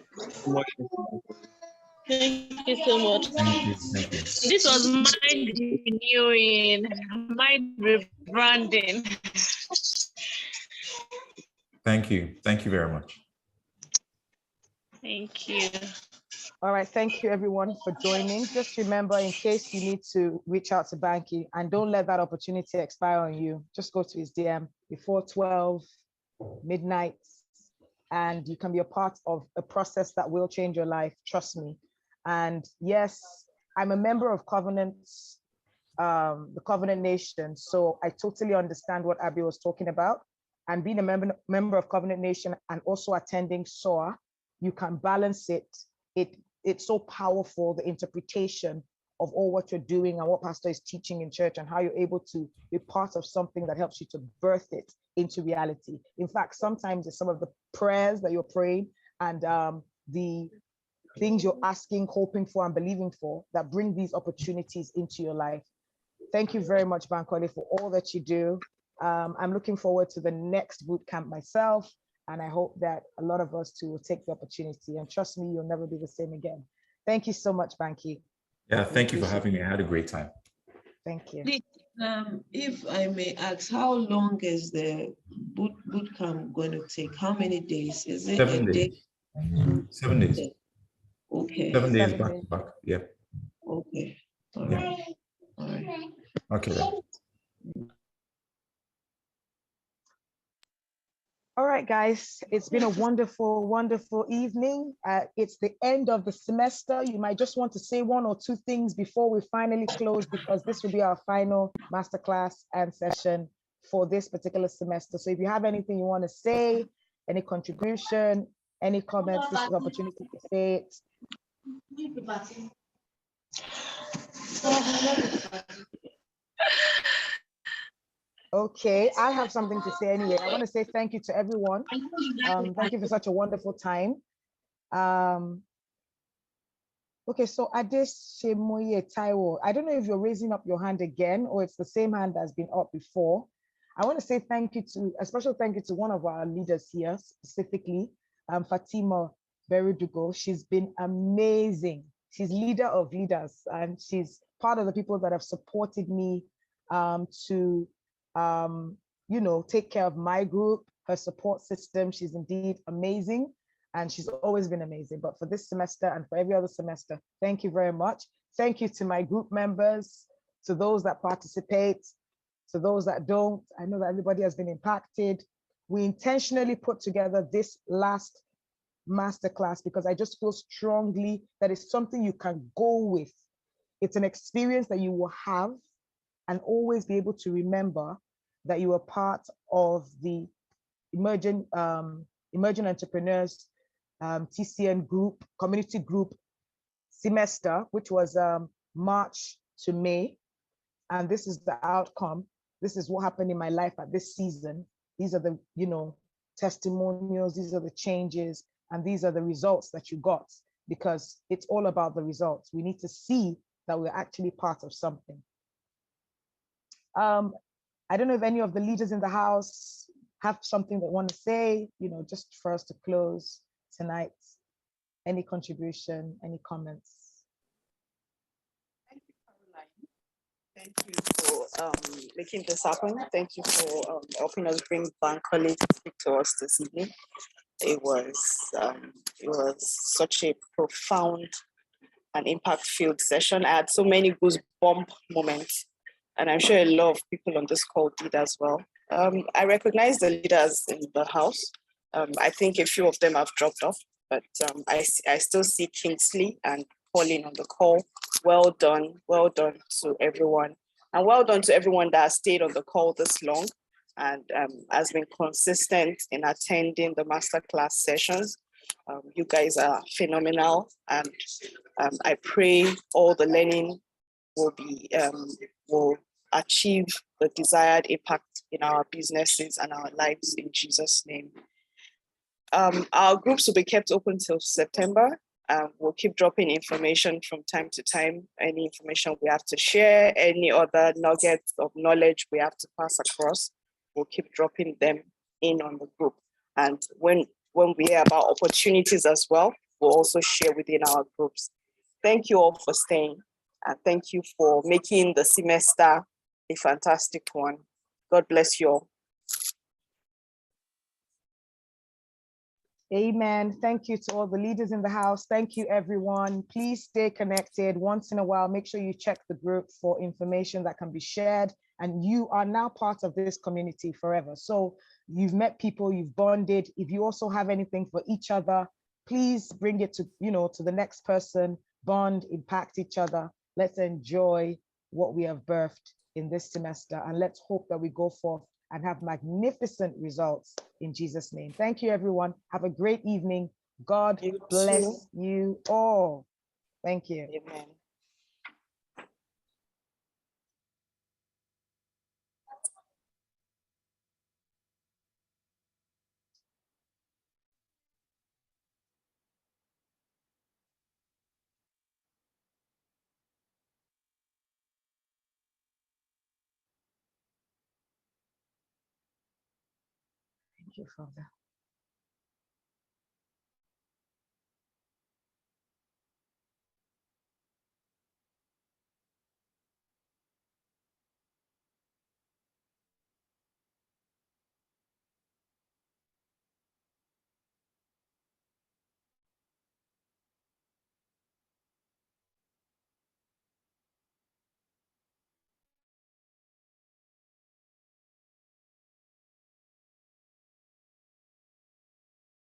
Thank you so much.
Thank you. Thank you.
This was mind renewing, mind rebranding.
Thank you. Thank you very much.
Thank you.
All right, thank you everyone for joining. Just remember, in case you need to reach out to Banky, and don't let that opportunity expire on you. Just go to his DM before 12 midnight, and you can be a part of a process that will change your life. Trust me. And yes, I'm a member of Covenants, the Covenant Nation. So I totally understand what Abby was talking about. And being a member of Covenant Nation and also attending SOA, you can balance it. It's so powerful, the interpretation of all what you're doing and what Pastor is teaching in church and how you're able to be part of something that helps you to birth it into reality. In fact, sometimes it's some of the prayers that you're praying and the things you're asking, hoping for, and believing for that bring these opportunities into your life. Thank you very much, Bankole, for all that you do. I'm looking forward to the next boot camp myself, and I hope that a lot of us too will take the opportunity. And trust me, you'll never be the same again. Thank you so much, Banky.
Yeah, thank you for having me. I had a great time.
Thank you.
Please, if I may ask, how long is the boot camp going to take? How many days? Is it
7
a
days.
day?
7 days.
Okay.
7 days
7
back
days.
to back. Yeah.
Okay. All
Yeah.
right. All right.
Okay. Then.
All right, guys, it's been a wonderful, wonderful evening. It's the end of the semester. You might just want to say one or two things before we finally close, because this will be our final masterclass and session for this particular semester. So if you have anything you want to say, any contribution, any comments, this is the opportunity to say it. Okay, I have something to say anyway. I want to say thank you to everyone. Thank you for such a wonderful time. Okay, so Adeshemoye Taiwo, I don't know if you're raising up your hand again or it's the same hand that's been up before. I want to say thank you to, a special thank you to one of our leaders here, specifically, Fatima Berudugo. She's been amazing. She's leader of leaders, and she's part of the people that have supported me to take care of my group, her support system. She's indeed amazing. And she's always been amazing. But for this semester and for every other semester, thank you very much. Thank you to my group members, to those that participate, to those that don't. I know that everybody has been impacted. We intentionally put together this last masterclass because I just feel strongly that it's something you can go with. It's an experience that you will have and always be able to remember that you are part of the emerging entrepreneurs TCN group, community group semester, which was March to May. And this is the outcome. This is what happened in my life at this season. These are the, testimonials, these are the changes, and these are the results that you got, because it's all about the results. We need to see that we're actually part of something. I don't know if any of the leaders in the house have something they want to say, just for us to close tonight. Any contribution, any comments?
Thank you, Caroline. Thank you for making this happen. Thank you for helping us bring Bankole to speak to us this evening. It was such a profound and impact-filled session. I had so many goosebump moments, and I'm sure a lot of people on this call did as well. I recognize the leaders in the house. I think a few of them have dropped off, but I still see Kingsley and Pauline on the call. Well done to everyone. And well done to everyone that has stayed on the call this long and has been consistent in attending the masterclass sessions. You guys are phenomenal, and I pray all the learning will achieve the desired impact in our businesses and our lives in Jesus' name. Our groups will be kept open till September. We'll keep dropping information from time to time, any information we have to share, any other nuggets of knowledge we have to pass across, we'll keep dropping them in on the group. And when we hear about opportunities as well, we'll also share within our groups. Thank you all for staying, and thank you for making the semester a fantastic one. God bless you all.
Amen. Thank you to all the leaders in the house. Thank you, everyone. Please stay connected. Once in a while, make sure you check the group for information that can be shared. And you are now part of this community forever. So you've met people, you've bonded. If you also have anything for each other, please bring it to, to the next person, bond, impact each other. Let's enjoy what we have birthed in this semester. And let's hope that we go forth and have magnificent results in Jesus' name. Thank you, everyone. Have a great evening. God bless you all. Thank you.
Amen.
Thank you, Father.